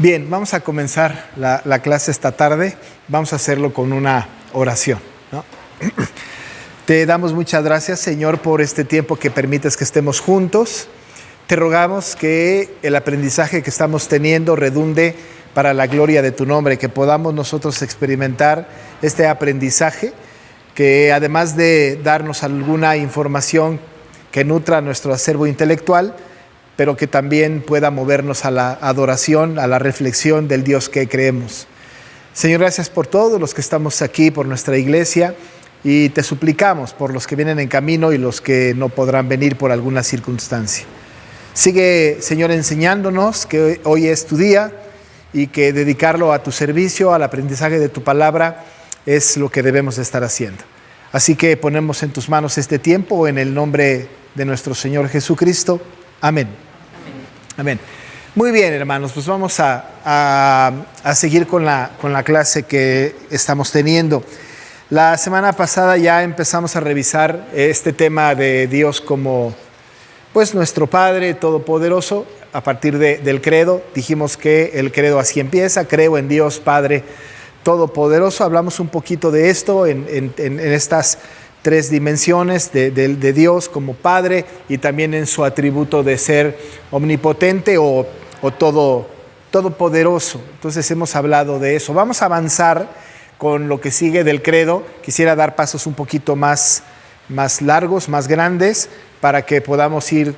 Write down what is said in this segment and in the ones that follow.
Bien, vamos a comenzar la clase esta tarde. Vamos a hacerlo con una oración, ¿no? Te damos muchas gracias, Señor, por este tiempo que permites que estemos juntos. Te rogamos que el aprendizaje que estamos teniendo redunde para la gloria de tu nombre, que podamos nosotros experimentar este aprendizaje, que además de darnos alguna información que nutra nuestro acervo intelectual, pero que también pueda movernos a la adoración, a la reflexión del Dios que creemos. Señor, gracias por todos los que estamos aquí, por nuestra iglesia, y te suplicamos por los que vienen en camino y los que no podrán venir por alguna circunstancia. Sigue, Señor, enseñándonos que hoy es tu día y que dedicarlo a tu servicio, al aprendizaje de tu palabra, es lo que debemos estar haciendo. Así que ponemos en tus manos este tiempo en el nombre de nuestro Señor Jesucristo. Amén. Amén. Muy bien, hermanos, pues vamos a seguir con la clase que estamos teniendo. La semana pasada ya empezamos a revisar este tema de Dios como pues nuestro Padre Todopoderoso a partir del credo. Dijimos que el credo así empieza: creo en Dios Padre Todopoderoso. Hablamos un poquito de esto en estas tres dimensiones de Dios como Padre y también en su atributo de ser omnipotente o todopoderoso. Entonces hemos hablado de eso. Vamos a avanzar con lo que sigue del credo. Quisiera dar pasos un poquito más largos, más grandes, para que podamos ir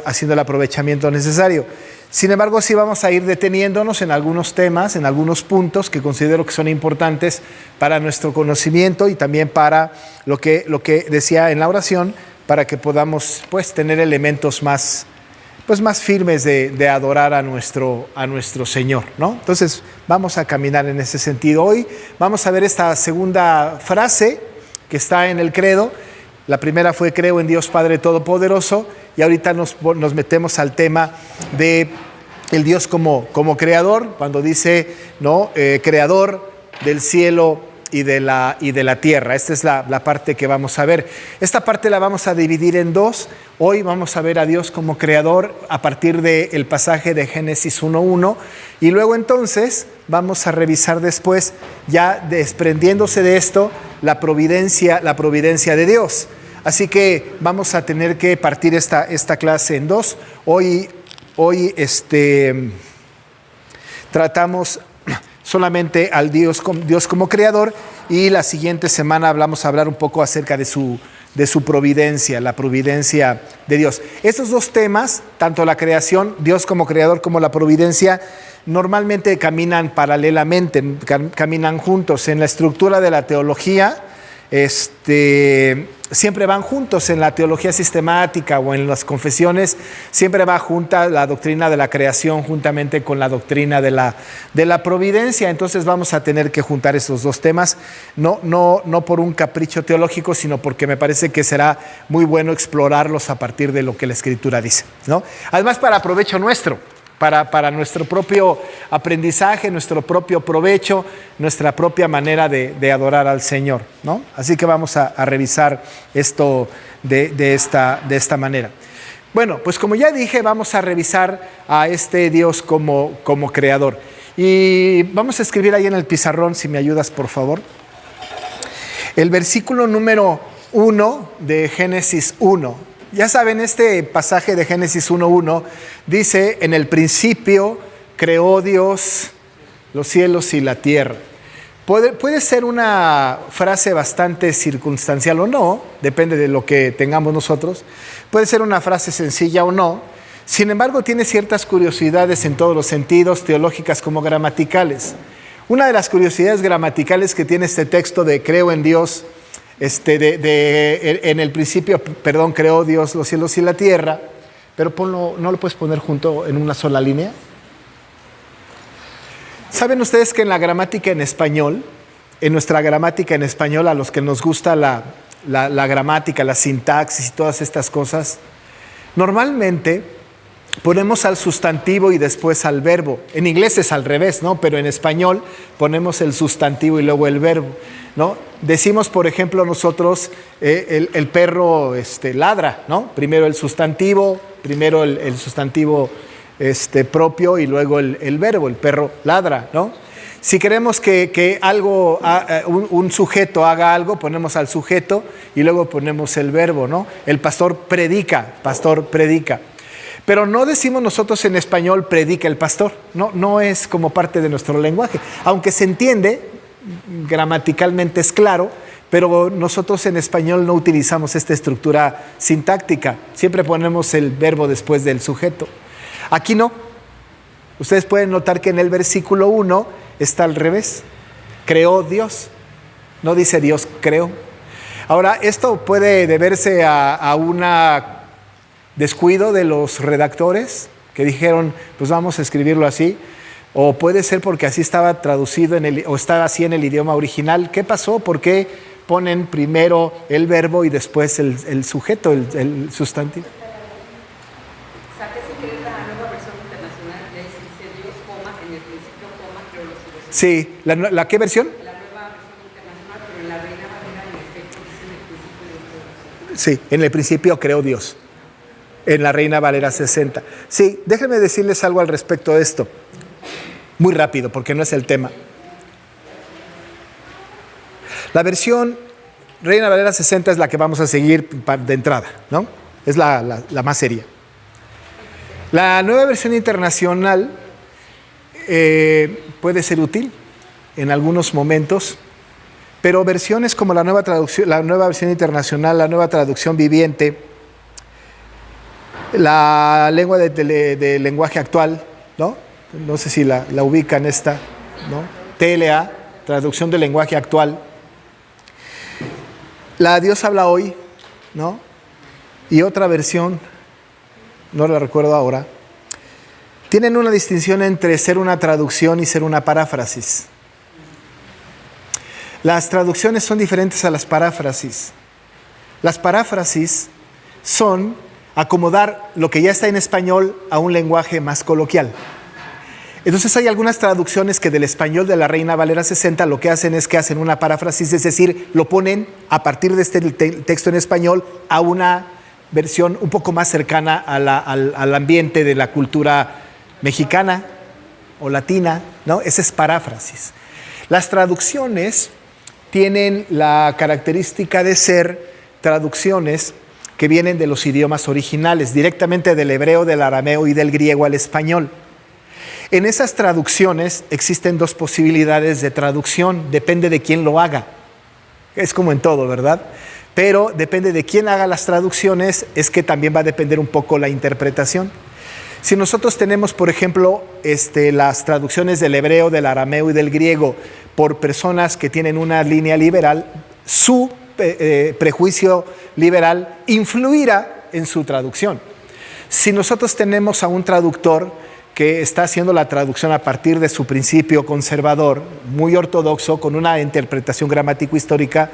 haciendo el aprovechamiento necesario. Sin embargo, sí vamos a ir deteniéndonos en algunos temas, en algunos puntos que considero que son importantes para nuestro conocimiento y también para lo que decía en la oración, para que podamos pues tener elementos más firmes de adorar a nuestro Señor, ¿no? Entonces vamos a caminar en ese sentido. Hoy vamos a ver esta segunda frase que está en el credo. La primera fue: creo en Dios Padre Todopoderoso, y ahorita nos metemos al tema de el Dios como creador, cuando dice, ¿no? Creador del cielo y de la tierra. Esta es la parte que vamos a ver. Esta parte la vamos a dividir en dos. Hoy vamos a ver a Dios como creador a partir del pasaje de Génesis 1:1, y luego entonces vamos a revisar después, ya desprendiéndose de esto, la providencia de Dios. Así que vamos a tener que partir esta clase en dos. Hoy tratamos solamente al Dios como creador, y la siguiente semana vamos a hablar un poco acerca de su providencia, la providencia de Dios. Estos dos temas, tanto la creación, Dios como creador, como la providencia, normalmente caminan paralelamente, caminan juntos. En la estructura de la teología, siempre van juntos. En la teología sistemática o en las confesiones siempre va junta la doctrina de la creación juntamente con la doctrina de la providencia. Entonces vamos a tener que juntar esos dos temas, no por un capricho teológico, sino porque me parece que será muy bueno explorarlos a partir de lo que la Escritura dice, ¿no? Además, para provecho nuestro, para nuestro propio aprendizaje, nuestro propio provecho, nuestra propia manera de adorar al Señor, ¿no? Así que vamos a revisar esto de esta manera. Bueno, pues como ya dije, vamos a revisar a este Dios como creador. Y vamos a escribir ahí en el pizarrón, si me ayudas, por favor, el versículo número 1 de Génesis 1. Ya saben, este pasaje de Génesis 1:1 dice: en el principio creó Dios los cielos y la tierra. Puede ser una frase bastante circunstancial o no, depende de lo que tengamos nosotros. Puede ser una frase sencilla o no. Sin embargo, tiene ciertas curiosidades en todos los sentidos, teológicas como gramaticales. Una de las curiosidades gramaticales que tiene este texto de creo en Dios, en el principio, creó Dios los cielos y la tierra, pero ¿no lo puedes poner junto en una sola línea? ¿Saben ustedes que en la gramática en español, en nuestra gramática en español, a los que nos gusta la gramática, la sintaxis y todas estas cosas, normalmente ponemos al sustantivo y después al verbo? En inglés es al revés, ¿no? Pero en español ponemos el sustantivo y luego el verbo, ¿no? Decimos, por ejemplo, nosotros, el perro ladra, ¿no? Primero el sustantivo propio y luego el verbo, el perro ladra, ¿no? Si queremos que algo, un sujeto haga algo, ponemos al sujeto y luego ponemos el verbo, ¿no? El pastor predica. Pero no decimos nosotros en español predica el pastor, no es como parte de nuestro lenguaje. Aunque se entiende, gramaticalmente es claro, pero nosotros en español no utilizamos esta estructura sintáctica. Siempre ponemos el verbo después del sujeto. Aquí no. Ustedes pueden notar que en el versículo 1 está al revés. Creó Dios. No dice Dios creó. Ahora, esto puede deberse a un descuido de los redactores que dijeron, pues vamos a escribirlo así. O puede ser porque así estaba traducido o estaba así en el idioma original. ¿Qué pasó? ¿Por qué ponen primero el verbo y después el sujeto, el sustantivo? Sí, ¿la qué versión? La nueva versión internacional, pero en la Reina Valera en efecto dice en el principio de Dios. Sí, en el principio creó Dios. En la Reina Valera 60. Sí, déjenme decirles algo al respecto de esto. Muy rápido, porque no es el tema. La versión Reina Valera 60 es la que vamos a seguir de entrada, ¿no? Es la más seria. La nueva versión internacional puede ser útil en algunos momentos, pero versiones como la nueva versión internacional, la nueva traducción viviente, la lengua de lenguaje actual, ¿no? No sé si la ubican esta, ¿no? TLA, traducción del lenguaje actual. La Dios habla hoy, ¿no? Y otra versión, no la recuerdo ahora, tienen una distinción entre ser una traducción y ser una paráfrasis. Las traducciones son diferentes a las paráfrasis. Las paráfrasis son acomodar lo que ya está en español a un lenguaje más coloquial. Entonces hay algunas traducciones que del español de la Reina Valera 60 lo que hacen es que hacen una paráfrasis, es decir, lo ponen a partir de este texto en español a una versión un poco más cercana al ambiente de la cultura mexicana o latina, ¿no? Esa es paráfrasis. Las traducciones tienen la característica de ser traducciones que vienen de los idiomas originales, directamente del hebreo, del arameo y del griego al español. En esas traducciones existen dos posibilidades de traducción, depende de quién lo haga. Es como en todo, ¿verdad? Pero depende de quién haga las traducciones, es que también va a depender un poco la interpretación. Si nosotros tenemos, por ejemplo, las traducciones del hebreo, del arameo y del griego por personas que tienen una línea liberal, su prejuicio liberal influirá en su traducción. Si nosotros tenemos a un traductor que está haciendo la traducción a partir de su principio conservador, muy ortodoxo, con una interpretación gramático-histórica,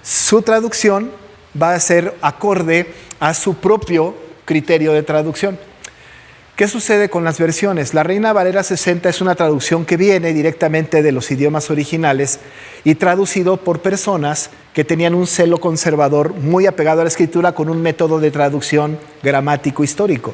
su traducción va a ser acorde a su propio criterio de traducción. ¿Qué sucede con las versiones? La Reina Valera 60 es una traducción que viene directamente de los idiomas originales y traducido por personas que tenían un celo conservador muy apegado a la escritura con un método de traducción gramático-histórico.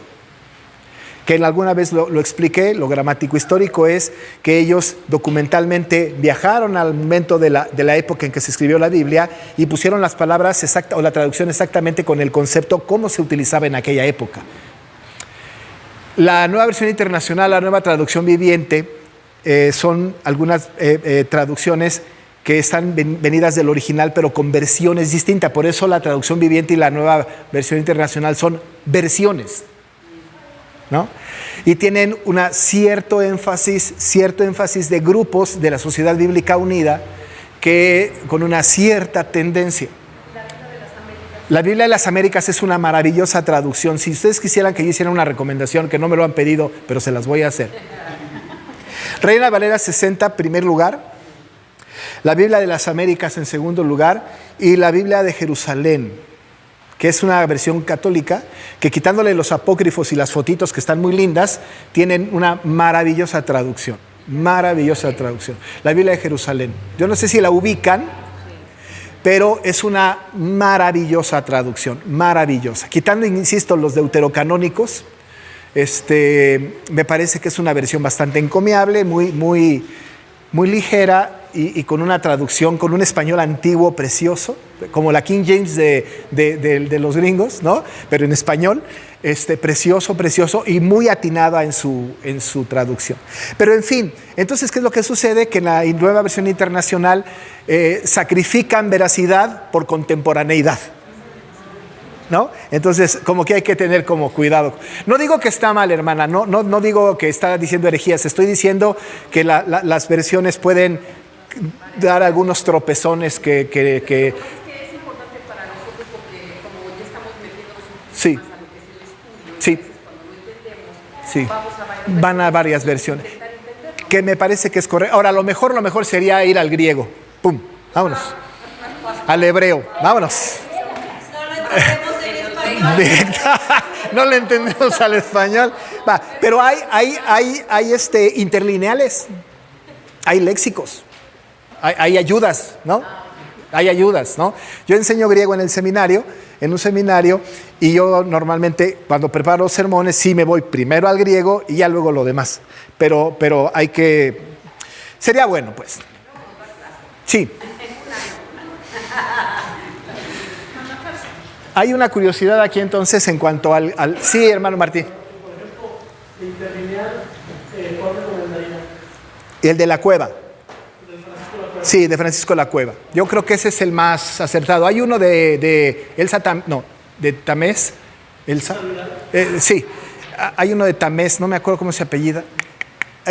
Que alguna vez lo expliqué, lo gramático-histórico es que ellos documentalmente viajaron al momento de la época en que se escribió la Biblia y pusieron las palabras exactas o la traducción exactamente con el concepto cómo se utilizaba en aquella época. La nueva versión internacional, la nueva traducción viviente, son algunas traducciones que están venidas del original, pero con versiones distintas. Por eso la traducción viviente y la nueva versión internacional son versiones, ¿no? Y tienen cierto énfasis de grupos de la Sociedad Bíblica Unida que con una cierta tendencia. La Biblia de las Américas es una maravillosa traducción. Si ustedes quisieran que yo hiciera una recomendación, que no me lo han pedido, pero se las voy a hacer. Reina Valera 60, primer lugar. La Biblia de las Américas en segundo lugar. Y la Biblia de Jerusalén, que es una versión católica, que quitándole los apócrifos y las fotitos que están muy lindas, tienen una maravillosa traducción. Maravillosa traducción. La Biblia de Jerusalén. Yo no sé si la ubican, pero es una maravillosa traducción, maravillosa. Quitando, insisto, los deuterocanónicos, Me parece que es una versión bastante encomiable, muy ligera y con una traducción, con un español antiguo precioso, como la King James de los gringos, ¿no? Pero en español, precioso y muy atinada en su traducción. Pero en fin, entonces, ¿qué es lo que sucede? Que en la nueva versión internacional sacrifican veracidad por contemporaneidad, ¿no? Entonces, como que hay que tener como cuidado. No digo que está mal, hermana, no digo que está diciendo herejías, estoy diciendo que las versiones pueden dar algunos tropezones que es importante para nosotros porque como ya estamos metiéndonos un poco sí, más a lo que es el estudio, sí, entonces cuando lo entendemos, sí, vamos van a varias versiones, intentar entenderlo. que me parece que es correcto. Ahora, lo mejor sería ir al griego, pum, vámonos, al hebreo, vámonos. No le entendemos al español. Va, pero hay interlineales, hay léxicos, hay ayudas, ¿no? Hay ayudas, ¿no? Yo enseño griego en un seminario, y yo normalmente cuando preparo sermones sí me voy primero al griego y ya luego lo demás. Pero sería bueno, pues. Sí. Hay una curiosidad aquí entonces en cuanto al... Sí, hermano Martín. Y el de la cueva. Sí, de Francisco la Cueva. Yo creo que ese es el más acertado. Hay uno de Elsa de Tamés. Elsa. Sí, hay uno de Tamés, no me acuerdo cómo se apellida.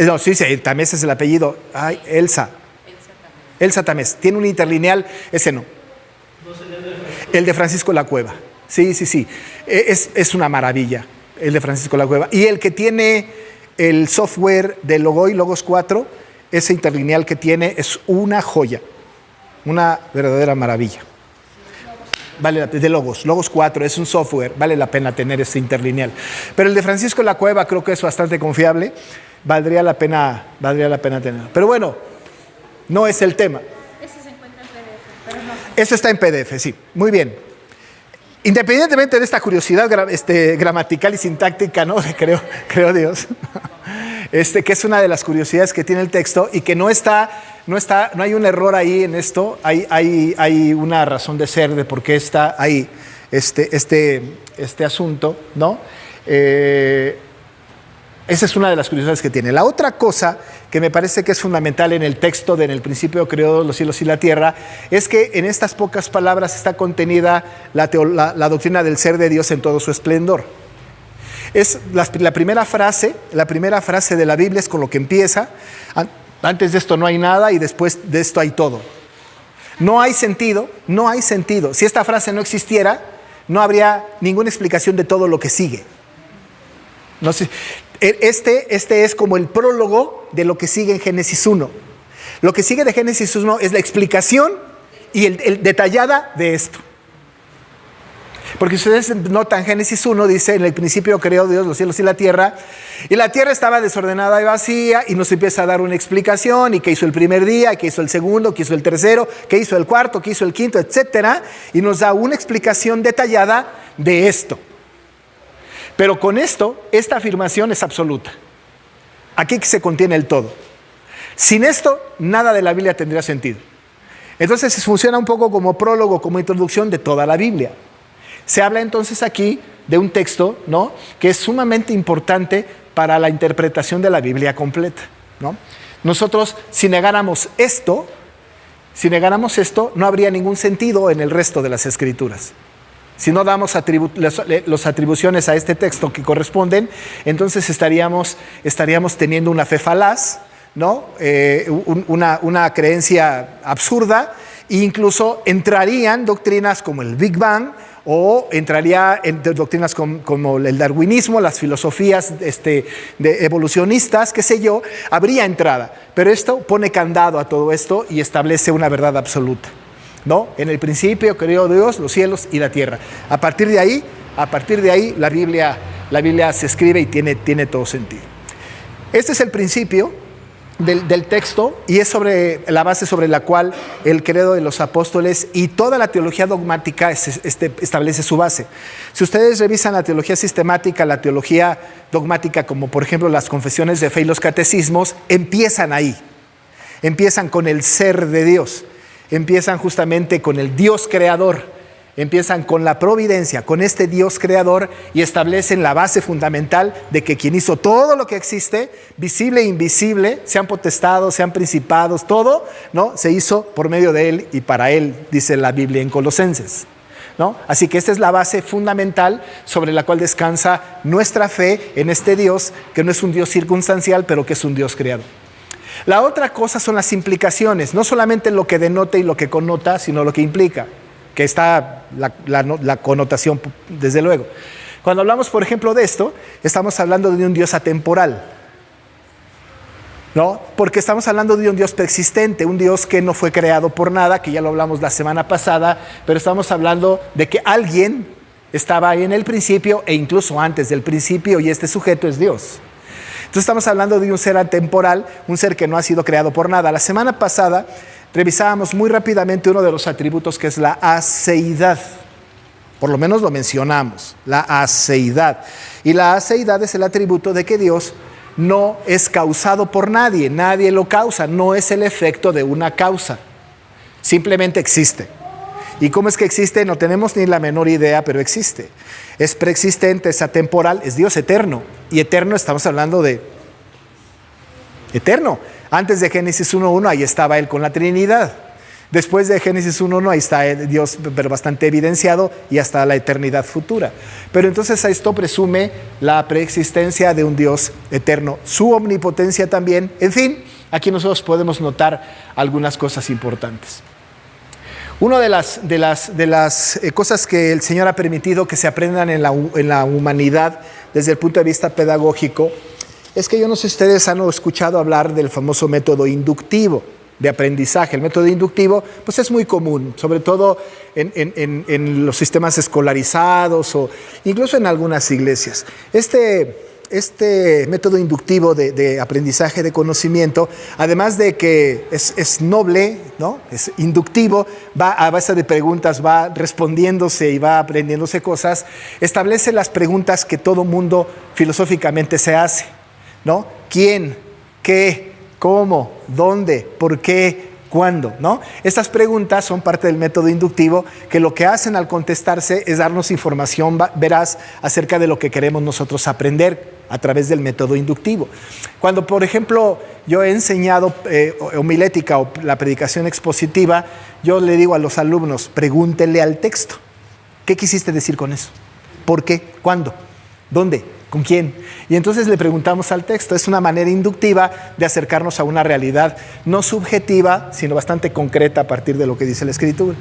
No, sí, Tamés es el apellido. Ay, Elsa. Elsa Tamés. Tiene un interlineal, ese no. El de Francisco la Cueva. Sí. Es una maravilla, el de Francisco la Cueva. Y el que tiene el software de Logoy, Logos 4, ese interlineal que tiene es una joya. Una verdadera maravilla. Vale, de Logos 4 es un software, vale la pena tener ese interlineal. Pero el de Francisco la Cueva creo que es bastante confiable, valdría la pena tenerlo. Pero bueno, no es el tema. Ese se encuentra en PDF, pero no. Eso está en PDF, sí. Muy bien. Independientemente de esta curiosidad gramatical y sintáctica, ¿no? Creo Dios, que es una de las curiosidades que tiene el texto y que no hay un error ahí en esto, hay una razón de ser de por qué está ahí este asunto, ¿no? Esa es una de las curiosidades que tiene. La otra cosa que me parece que es fundamental en el texto de En el principio creó Dios los cielos y la tierra es que en estas pocas palabras está contenida la doctrina del ser de Dios en todo su esplendor. Es la primera frase de la Biblia es con lo que empieza. Antes de esto no hay nada y después de esto hay todo. No hay sentido. Si esta frase no existiera, no habría ninguna explicación de todo lo que sigue. No sé. Este es como el prólogo de lo que sigue en Génesis 1. Lo que sigue de Génesis 1 es la explicación y el detallada de esto. Porque ustedes notan, Génesis 1 dice, en el principio creó Dios los cielos y la tierra estaba desordenada y vacía, y nos empieza a dar una explicación, y qué hizo el primer día, qué hizo el segundo, qué hizo el tercero, qué hizo el cuarto, qué hizo el quinto, etcétera, y nos da una explicación detallada de esto. Pero con esta afirmación es absoluta. Aquí se contiene el todo. Sin esto, nada de la Biblia tendría sentido. Entonces funciona un poco como prólogo, como introducción de toda la Biblia. Se habla entonces aquí de un texto, ¿no?, que es sumamente importante para la interpretación de la Biblia completa, ¿no? Nosotros, si negáramos esto, no habría ningún sentido en el resto de las Escrituras. Si no damos las atribuciones a este texto que corresponden, entonces estaríamos teniendo una fe falaz, ¿no? Una creencia absurda, e incluso entrarían doctrinas como el Big Bang, o entraría en doctrinas como el darwinismo, las filosofías evolucionistas, qué sé yo, habría entrada. Pero esto pone candado a todo esto y establece una verdad absoluta, ¿no? En el principio creó Dios los cielos y la tierra. A partir de ahí la Biblia se escribe y tiene todo sentido. Este es el principio, del texto, y es sobre la base sobre la cual el credo de los apóstoles y toda la teología dogmática establece su base. Si ustedes revisan la teología sistemática, la teología dogmática, como por ejemplo las confesiones de fe y los catecismos, empiezan ahí. Empiezan con el ser de Dios, empiezan justamente con el Dios creador, empiezan con la providencia, con este Dios creador, y establecen la base fundamental de que quien hizo todo lo que existe, visible e invisible, sean potestados, sean principados, todo, ¿no?, se hizo por medio de Él y para Él, dice la Biblia en Colosenses, ¿no? Así que esta es la base fundamental sobre la cual descansa nuestra fe en este Dios, que no es un Dios circunstancial, pero que es un Dios creador. La otra cosa son las implicaciones, no solamente lo que denota y lo que connota, sino lo que implica, que está la connotación, desde luego. Cuando hablamos, por ejemplo, de esto, estamos hablando de un Dios atemporal, ¿no? Porque estamos hablando de un Dios preexistente, un Dios que no fue creado por nada, que ya lo hablamos la semana pasada, pero estamos hablando de que alguien estaba ahí en el principio e incluso antes del principio, y este sujeto es Dios. Entonces estamos hablando de un ser atemporal, un ser que no ha sido creado por nada. La semana pasada revisábamos muy rápidamente uno de los atributos, que es la aceidad. Por lo menos lo mencionamos, la aceidad. Y la aceidad es el atributo de que Dios no es causado por nadie, nadie lo causa, no es el efecto de una causa, simplemente existe. ¿Y cómo es que existe? No tenemos ni la menor idea, pero existe. Es preexistente, es atemporal, es Dios eterno. Y eterno, estamos hablando de eterno. Antes de Génesis 1.1, ahí estaba Él con la Trinidad. Después de Génesis 1.1, ahí está Dios, pero bastante evidenciado, y hasta la eternidad futura. Pero entonces esto presume la preexistencia de un Dios eterno, su omnipotencia también. En fin, aquí nosotros podemos notar algunas cosas importantes. Una de las cosas que el Señor ha permitido que se aprendan en la humanidad desde el punto de vista pedagógico es que yo no sé si ustedes han escuchado hablar del famoso método inductivo de aprendizaje. El método inductivo pues es muy común, sobre todo en los sistemas escolarizados o incluso en algunas iglesias. Este método inductivo de aprendizaje de conocimiento, además de que es noble, ¿no?, es inductivo, va a base de preguntas, va respondiéndose y va aprendiéndose cosas, establece las preguntas que todo mundo filosóficamente se hace, ¿no? ¿Quién? ¿Qué? ¿Cómo? ¿Dónde? ¿Por qué? ¿Cuándo? ¿No? Estas preguntas son parte del método inductivo, que lo que hacen al contestarse es darnos información veraz acerca de lo que queremos nosotros aprender a través del método inductivo. Cuando, por ejemplo, yo he enseñado homilética o la predicación expositiva, yo le digo a los alumnos, pregúntenle al texto. ¿Qué quisiste decir con eso? ¿Por qué? ¿Cuándo? ¿Dónde? ¿Con quién? Y entonces le preguntamos al texto. Es una manera inductiva de acercarnos a una realidad no subjetiva, sino bastante concreta a partir de lo que dice la Escritura.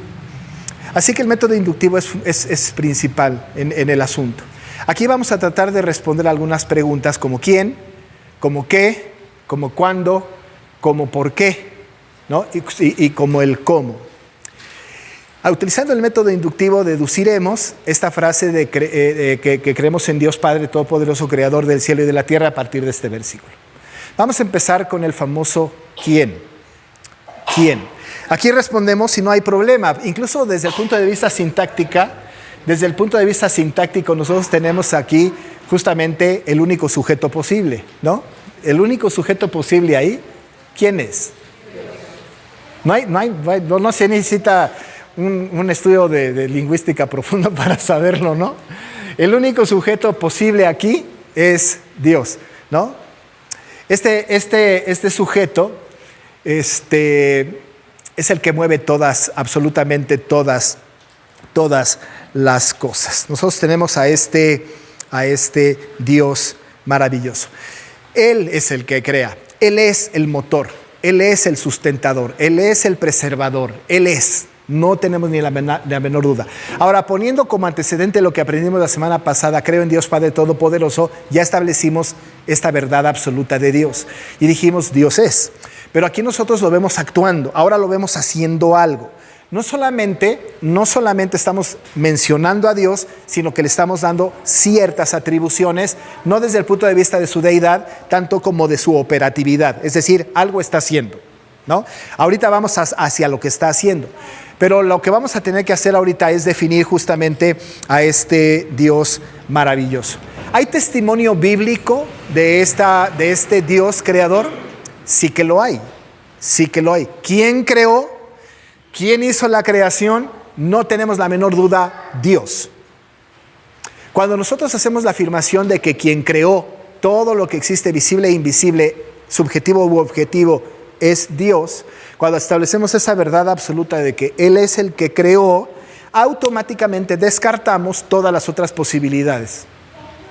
Así que el método inductivo es principal en el asunto. Aquí vamos a tratar de responder algunas preguntas como quién, como qué, como cuándo, como por qué, ¿no? y como el cómo. Utilizando el método inductivo deduciremos esta frase de que creemos en Dios Padre Todopoderoso, Creador del cielo y de la tierra, a partir de este versículo. Vamos a empezar con el famoso ¿quién? ¿Quién? Aquí respondemos si no hay problema. Incluso desde el punto de vista sintáctico, nosotros tenemos aquí justamente el único sujeto posible, ¿no? El único sujeto posible ahí, ¿quién es? No se necesita un estudio de lingüística profunda para saberlo, ¿no? El único sujeto posible aquí es Dios, ¿no? Este sujeto es el que mueve absolutamente todas las cosas. Nosotros tenemos a este Dios maravilloso. Él es el que crea, Él es el motor, Él es el sustentador, Él es el preservador, Él es. No tenemos ni la menor duda. Ahora, poniendo como antecedente lo que aprendimos la semana pasada, creo en Dios Padre Todopoderoso, ya establecimos esta verdad absoluta de Dios. Y dijimos, Dios es. Pero aquí nosotros lo vemos actuando, ahora lo vemos haciendo algo. no solamente estamos mencionando a Dios, sino que le estamos dando ciertas atribuciones, no desde el punto de vista de su deidad, tanto como de su operatividad. Es decir, algo está haciendo, ¿no? Ahorita vamos hacia lo que está haciendo. Pero lo que vamos a tener que hacer ahorita es definir justamente a este Dios maravilloso. ¿Hay testimonio bíblico de este Dios creador? Sí que lo hay. Sí que lo hay. ¿Quién creó? ¿Quién hizo la creación? No tenemos la menor duda, Dios. Cuando nosotros hacemos la afirmación de que quien creó todo lo que existe, visible e invisible, subjetivo u objetivo, es Dios, cuando establecemos esa verdad absoluta de que Él es el que creó, automáticamente descartamos todas las otras posibilidades.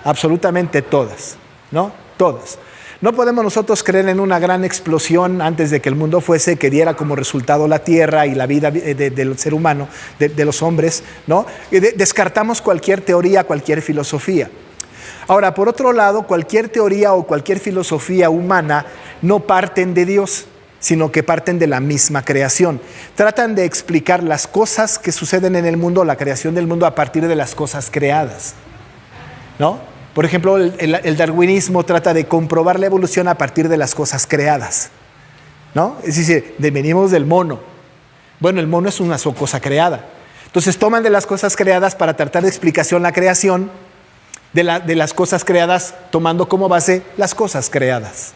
Absolutamente todas, ¿no? Todas. No podemos nosotros creer en una gran explosión antes de que el mundo fuese, que diera como resultado la tierra y la vida del ser humano, de los hombres, ¿no? Descartamos cualquier teoría, cualquier filosofía. Ahora, por otro lado, cualquier teoría o cualquier filosofía humana no parten de Dios, sino que parten de la misma creación. Tratan de explicar las cosas que suceden en el mundo, la creación del mundo, a partir de las cosas creadas, ¿no? Por ejemplo, el darwinismo trata de comprobar la evolución a partir de las cosas creadas, ¿no? Es decir, venimos del mono. Bueno, el mono es una cosa creada. Entonces toman de las cosas creadas para tratar de explicación la creación de las cosas creadas, tomando como base las cosas creadas.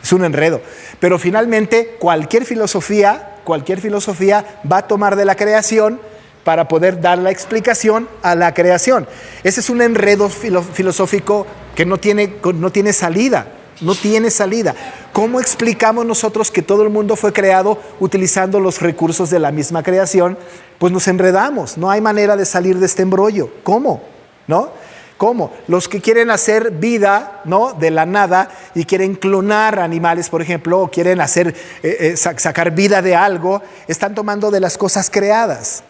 Es un enredo. Pero finalmente cualquier filosofía va a tomar de la creación para poder dar la explicación a la creación. Ese es un enredo filosófico que no tiene salida. No tiene salida. ¿Cómo explicamos nosotros que todo el mundo fue creado utilizando los recursos de la misma creación? Pues nos enredamos. No hay manera de salir de este embrollo. ¿Cómo? ¿No? ¿Cómo? Los que quieren hacer vida, ¿no?, de la nada y quieren clonar animales, por ejemplo, o quieren sacar vida de algo, están tomando de las cosas creadas.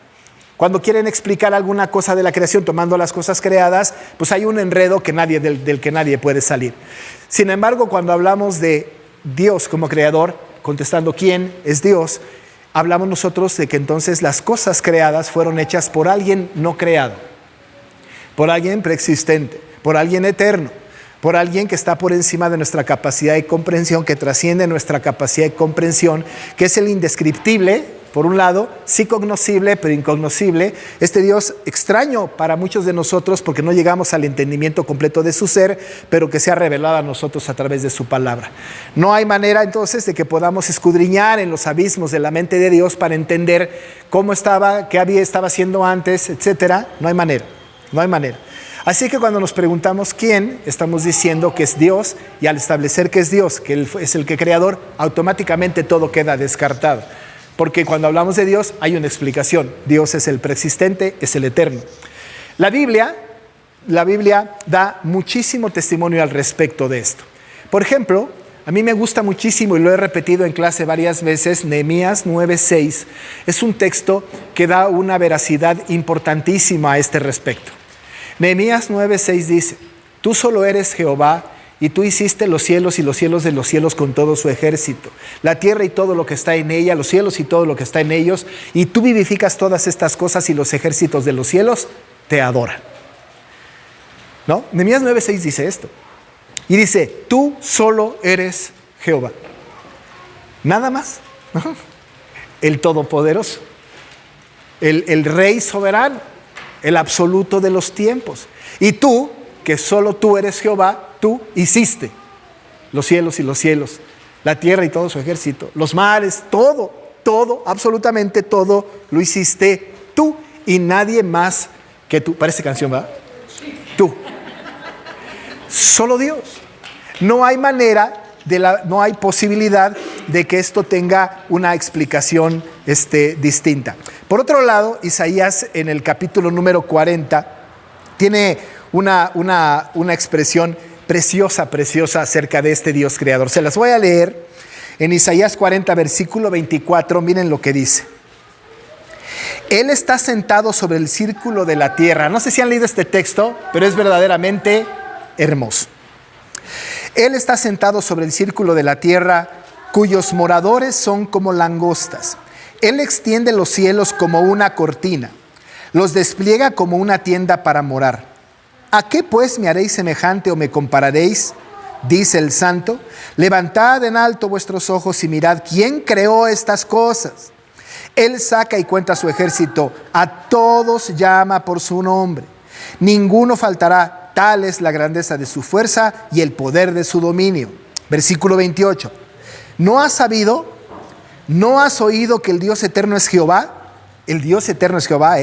Cuando quieren explicar alguna cosa de la creación tomando las cosas creadas, pues hay un enredo del que nadie puede salir. Sin embargo, cuando hablamos de Dios como creador, contestando quién es Dios, hablamos nosotros de que entonces las cosas creadas fueron hechas por alguien no creado, por alguien preexistente, por alguien eterno, por alguien que está por encima de nuestra capacidad de comprensión, que trasciende nuestra capacidad de comprensión, que es el indescriptible. Por un lado, sí cognoscible, pero incognoscible. Este Dios extraño para muchos de nosotros porque no llegamos al entendimiento completo de su ser, pero que se ha revelado a nosotros a través de su palabra. No hay manera entonces de que podamos escudriñar en los abismos de la mente de Dios para entender cómo estaba, qué estaba haciendo antes, etcétera. No hay manera, no hay manera. Así que cuando nos preguntamos quién, estamos diciendo que es Dios, y al establecer que es Dios, que Él es el que creador, automáticamente todo queda descartado. Porque cuando hablamos de Dios hay una explicación. Dios es el preexistente, es el eterno. La Biblia da muchísimo testimonio al respecto de esto. Por ejemplo, a mí me gusta muchísimo, y lo he repetido en clase varias veces, Nehemías 9:6. Es un texto que da una veracidad importantísima a este respecto. Nehemías 9:6 dice: Tú solo eres Jehová, y tú hiciste los cielos y los cielos de los cielos con todo su ejército, la tierra y todo lo que está en ella, los cielos y todo lo que está en ellos, y tú vivificas todas estas cosas y los ejércitos de los cielos te adoran. ¿No? Nehemías 9:6 dice esto. Y dice: tú solo eres Jehová. Nada más. ¿No? El Todopoderoso, el Rey soberano, el absoluto de los tiempos. Y tú, que solo tú eres Jehová, tú hiciste los cielos y los cielos, la tierra y todo su ejército, los mares, todo, absolutamente todo lo hiciste tú y nadie más que tú. Parece canción, ¿verdad? Tú. Solo Dios. No hay manera, no hay posibilidad de que esto tenga una explicación distinta. Por otro lado, Isaías en el capítulo número 40 tiene una expresión preciosa acerca de este Dios creador. Se las voy a leer en Isaías 40, versículo 24. Miren lo que dice. Él está sentado sobre el círculo de la tierra. No sé si han leído este texto, pero es verdaderamente hermoso. Él está sentado sobre el círculo de la tierra, cuyos moradores son como langostas. Él extiende los cielos como una cortina, los despliega como una tienda para morar. ¿A qué pues me haréis semejante o me compararéis? Dice el Santo. Levantad en alto vuestros ojos y mirad quién creó estas cosas. Él saca y cuenta su ejército, a todos llama por su nombre. Ninguno faltará, tal es la grandeza de su fuerza y el poder de su dominio. Versículo 28. ¿No has sabido, no has oído que el Dios eterno es Jehová? El Dios eterno es Jehová,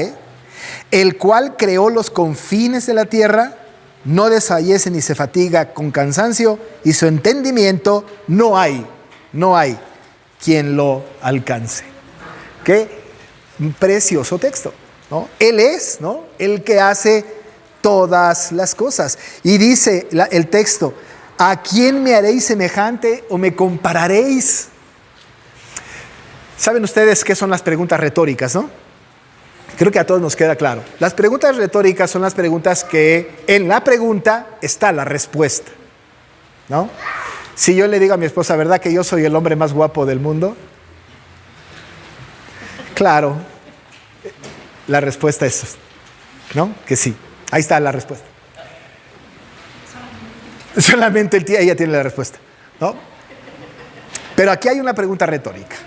el cual creó los confines de la tierra, no desfallece ni se fatiga con cansancio, y su entendimiento no hay quien lo alcance. Qué precioso texto, ¿no? Él es, ¿no?, el que hace todas las cosas. Y dice el texto, ¿a quién me haréis semejante o me compararéis? ¿Saben ustedes qué son las preguntas retóricas, no? Creo que a todos nos queda claro. Las preguntas retóricas son las preguntas que en la pregunta está la respuesta, ¿no? Si yo le digo a mi esposa, ¿verdad que yo soy el hombre más guapo del mundo? Claro, la respuesta es, ¿no?, que sí. Ahí está la respuesta. Solamente ella tiene la respuesta, ¿no? Pero aquí hay una pregunta retórica.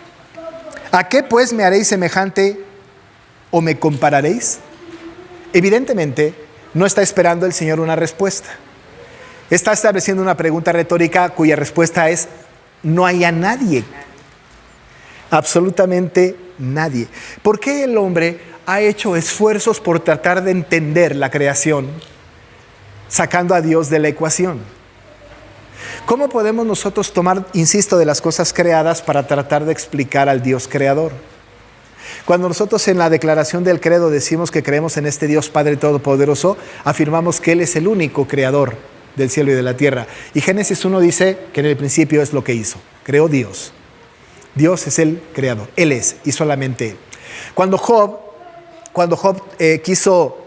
¿A qué pues me haréis semejante o me compararéis? Evidentemente, no está esperando el Señor una respuesta. Está estableciendo una pregunta retórica cuya respuesta es: no hay a nadie. Absolutamente nadie. ¿Por qué el hombre ha hecho esfuerzos por tratar de entender la creación, sacando a Dios de la ecuación? ¿Cómo podemos nosotros tomar, insisto, de las cosas creadas para tratar de explicar al Dios creador? Cuando nosotros en la declaración del credo decimos que creemos en este Dios Padre Todopoderoso, afirmamos que Él es el único creador del cielo y de la tierra. Y Génesis 1 dice que en el principio es lo que hizo, creó Dios. Dios es el creador, Él es y solamente Él. Cuando Job quiso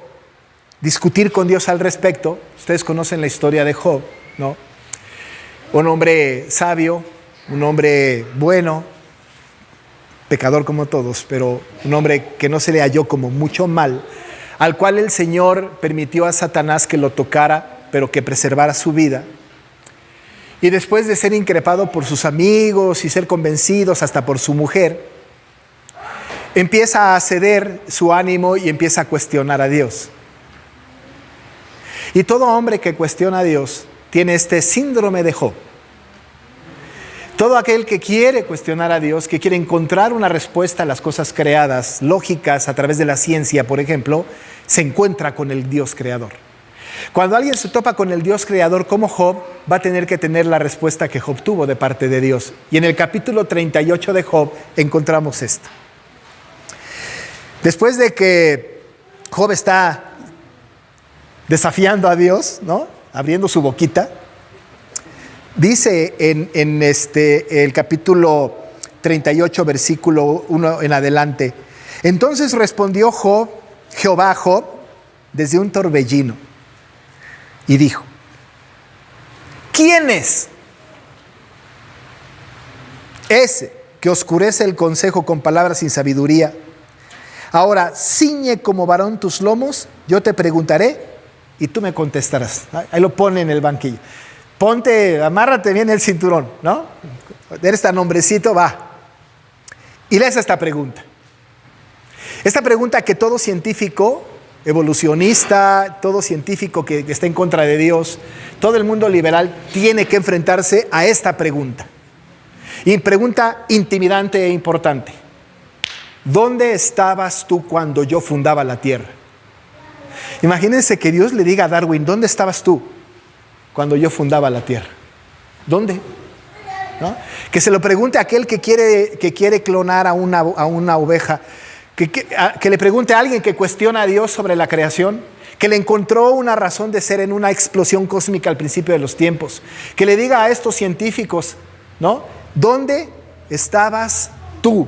discutir con Dios al respecto, ustedes conocen la historia de Job, ¿no? Un hombre sabio, un hombre bueno, pecador como todos, pero un hombre que no se le halló como mucho mal, al cual el Señor permitió a Satanás que lo tocara, pero que preservara su vida. Y después de ser increpado por sus amigos y ser convencidos hasta por su mujer, empieza a ceder su ánimo y empieza a cuestionar a Dios. Y todo hombre que cuestiona a Dios tiene este síndrome de Job. Todo aquel que quiere cuestionar a Dios, que quiere encontrar una respuesta a las cosas creadas, lógicas, a través de la ciencia, por ejemplo, se encuentra con el Dios creador. Cuando alguien se topa con el Dios creador como Job, va a tener que tener la respuesta que Job tuvo de parte de Dios. Y en el capítulo 38 de Job encontramos esto. Después de que Job está desafiando a Dios, ¿no?, abriendo su boquita, dice en el capítulo 38, versículo 1 en adelante: entonces respondió Jehová a Job desde un torbellino y dijo: ¿quién es ese que oscurece el consejo con palabras sin sabiduría? Ahora ciñe como varón tus lomos, yo te preguntaré y tú me contestarás. Ahí lo pone en el banquillo. Amárrate bien el cinturón, ¿no? Eres tan hombrecito, va. Y lees esta pregunta. Esta pregunta que todo científico evolucionista, todo científico que está en contra de Dios, todo el mundo liberal tiene que enfrentarse a esta pregunta. Y pregunta intimidante e importante: ¿dónde estabas tú cuando yo fundaba la tierra? Imagínense que Dios le diga a Darwin: ¿dónde estabas tú cuando yo fundaba la tierra? ¿Dónde? ¿No? Que se lo pregunte a aquel que quiere clonar a una oveja, que le pregunte a alguien que cuestiona a Dios sobre la creación, que le encontró una razón de ser en una explosión cósmica al principio de los tiempos, que le diga a estos científicos, ¿no?, ¿dónde estabas tú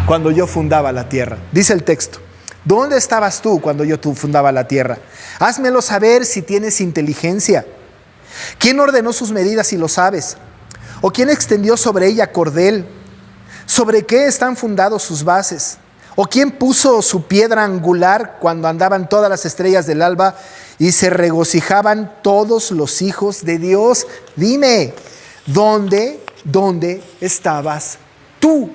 cuando yo fundaba la tierra? Dice el texto: ¿dónde estabas tú cuando yo fundaba la tierra? Házmelo saber si tienes inteligencia. ¿Quién ordenó sus medidas si lo sabes? ¿O quién extendió sobre ella cordel? ¿Sobre qué están fundados sus bases? ¿O quién puso su piedra angular cuando andaban todas las estrellas del alba y se regocijaban todos los hijos de Dios? Dime, ¿dónde estabas tú?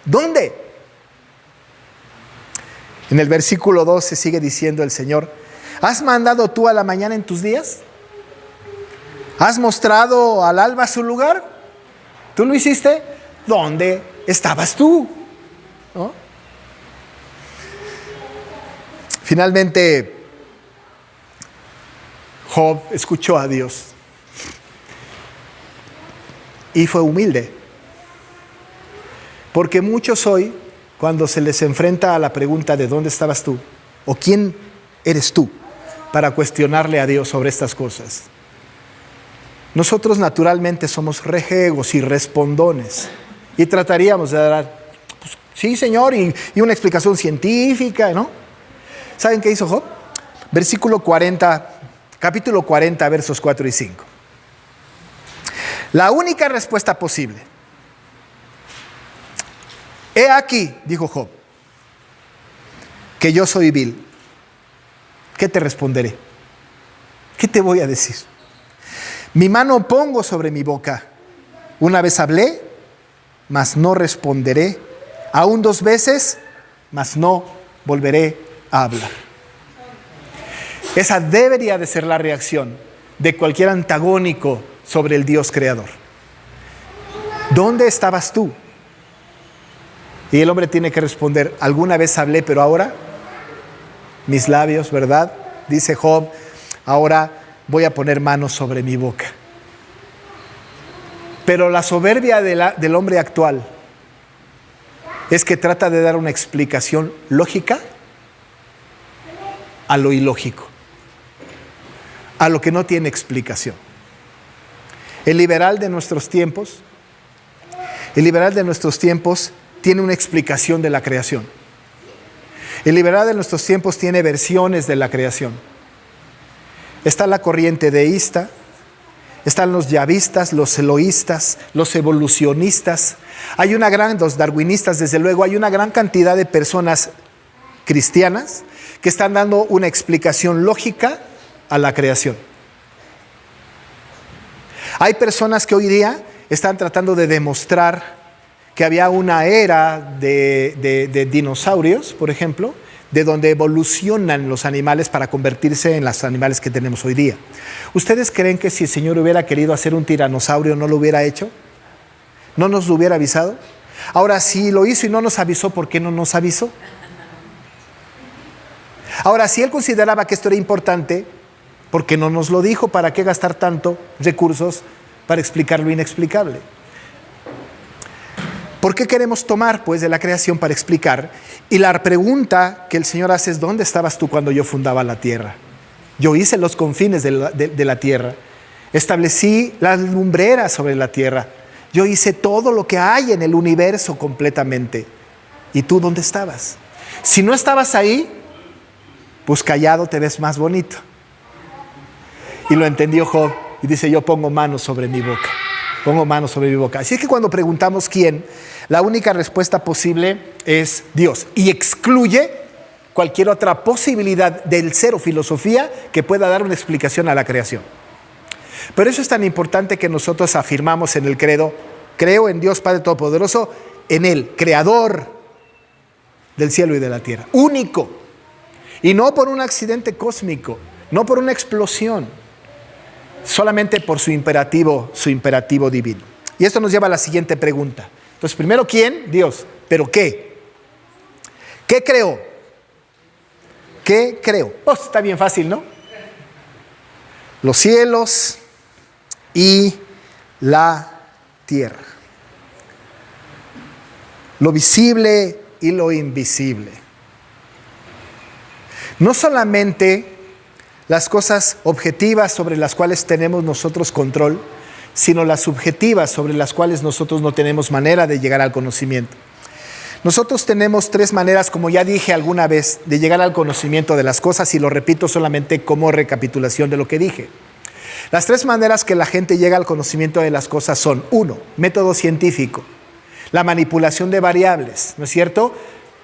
¿Dónde? En el versículo 12 sigue diciendo el Señor: ¿has mandado tú a la mañana en tus días? ¿Has mostrado al alba su lugar? ¿Tú lo hiciste? ¿Dónde estabas tú? ¿No? Finalmente, Job escuchó a Dios y fue humilde. Porque muchos hoy, cuando se les enfrenta a la pregunta de ¿dónde estabas tú? ¿O quién eres tú? Para cuestionarle a Dios sobre estas cosas. Nosotros naturalmente somos rejegos y respondones. Y trataríamos de dar, pues, sí, Señor, y una explicación científica, ¿no? ¿Saben qué hizo Job? Capítulo 40, versos 4 y 5. La única respuesta posible. He aquí, dijo Job, que yo soy vil. ¿Qué te responderé? ¿Qué te voy a decir? Mi mano pongo sobre mi boca. Una vez hablé, mas no responderé. Aún 2 veces, mas no volveré a hablar. Esa debería de ser la reacción de cualquier antagónico sobre el Dios creador. ¿Dónde estabas tú? Y el hombre tiene que responder: alguna vez hablé, pero ahora mis labios, ¿verdad? Dice Job, ahora voy a poner manos sobre mi boca. Pero la soberbia del hombre actual es que trata de dar una explicación lógica a lo ilógico, a lo que no tiene explicación. El liberal de nuestros tiempos tiene una explicación de la creación. El liberal de nuestros tiempos tiene versiones de la creación. Está la corriente deísta, están los yavistas, los eloístas, los evolucionistas. Los darwinistas, desde luego, hay una gran cantidad de personas cristianas que están dando una explicación lógica a la creación. Hay personas que hoy día están tratando de demostrar que había una era de dinosaurios, por ejemplo, de donde evolucionan los animales para convertirse en los animales que tenemos hoy día. ¿Ustedes creen que si el Señor hubiera querido hacer un tiranosaurio no lo hubiera hecho? ¿No nos lo hubiera avisado? Ahora, si lo hizo y no nos avisó, ¿por qué no nos avisó? Ahora, si Él consideraba que esto era importante, ¿por qué no nos lo dijo? ¿Para qué gastar tanto recursos para explicar lo inexplicable? ¿Por qué queremos tomar, pues, de la creación para explicar? Y la pregunta que el Señor hace es: ¿dónde estabas tú cuando yo fundaba la tierra? Yo hice los confines de la tierra. Establecí las lumbreras sobre la tierra. Yo hice todo lo que hay en el universo completamente. ¿Y tú dónde estabas? Si no estabas ahí, pues callado te ves más bonito. Y lo entendió Job y dice: yo pongo manos sobre mi boca. Pongo manos sobre mi boca. Así es que cuando preguntamos quién, la única respuesta posible es Dios. Y excluye cualquier otra posibilidad del ser o filosofía que pueda dar una explicación a la creación. Por eso es tan importante que nosotros afirmamos en el credo: creo en Dios Padre Todopoderoso, en Él, creador del cielo y de la tierra. Único. Y no por un accidente cósmico, no por una explosión. Solamente por su imperativo divino. Y esto nos lleva a la siguiente pregunta. Entonces, primero, ¿quién? Dios. ¿Pero qué? ¿Qué creó? ¿Qué creó? Oh, está bien fácil, ¿no? Los cielos y la tierra. Lo visible y lo invisible. No solamente las cosas objetivas sobre las cuales tenemos nosotros control, sino las subjetivas sobre las cuales nosotros no tenemos manera de llegar al conocimiento. Nosotros tenemos 3 maneras, como ya dije alguna vez, de llegar al conocimiento de las cosas, y lo repito solamente como recapitulación de lo que dije. Las 3 maneras que la gente llega al conocimiento de las cosas son: 1, método científico. la manipulación de variables, ¿no es cierto?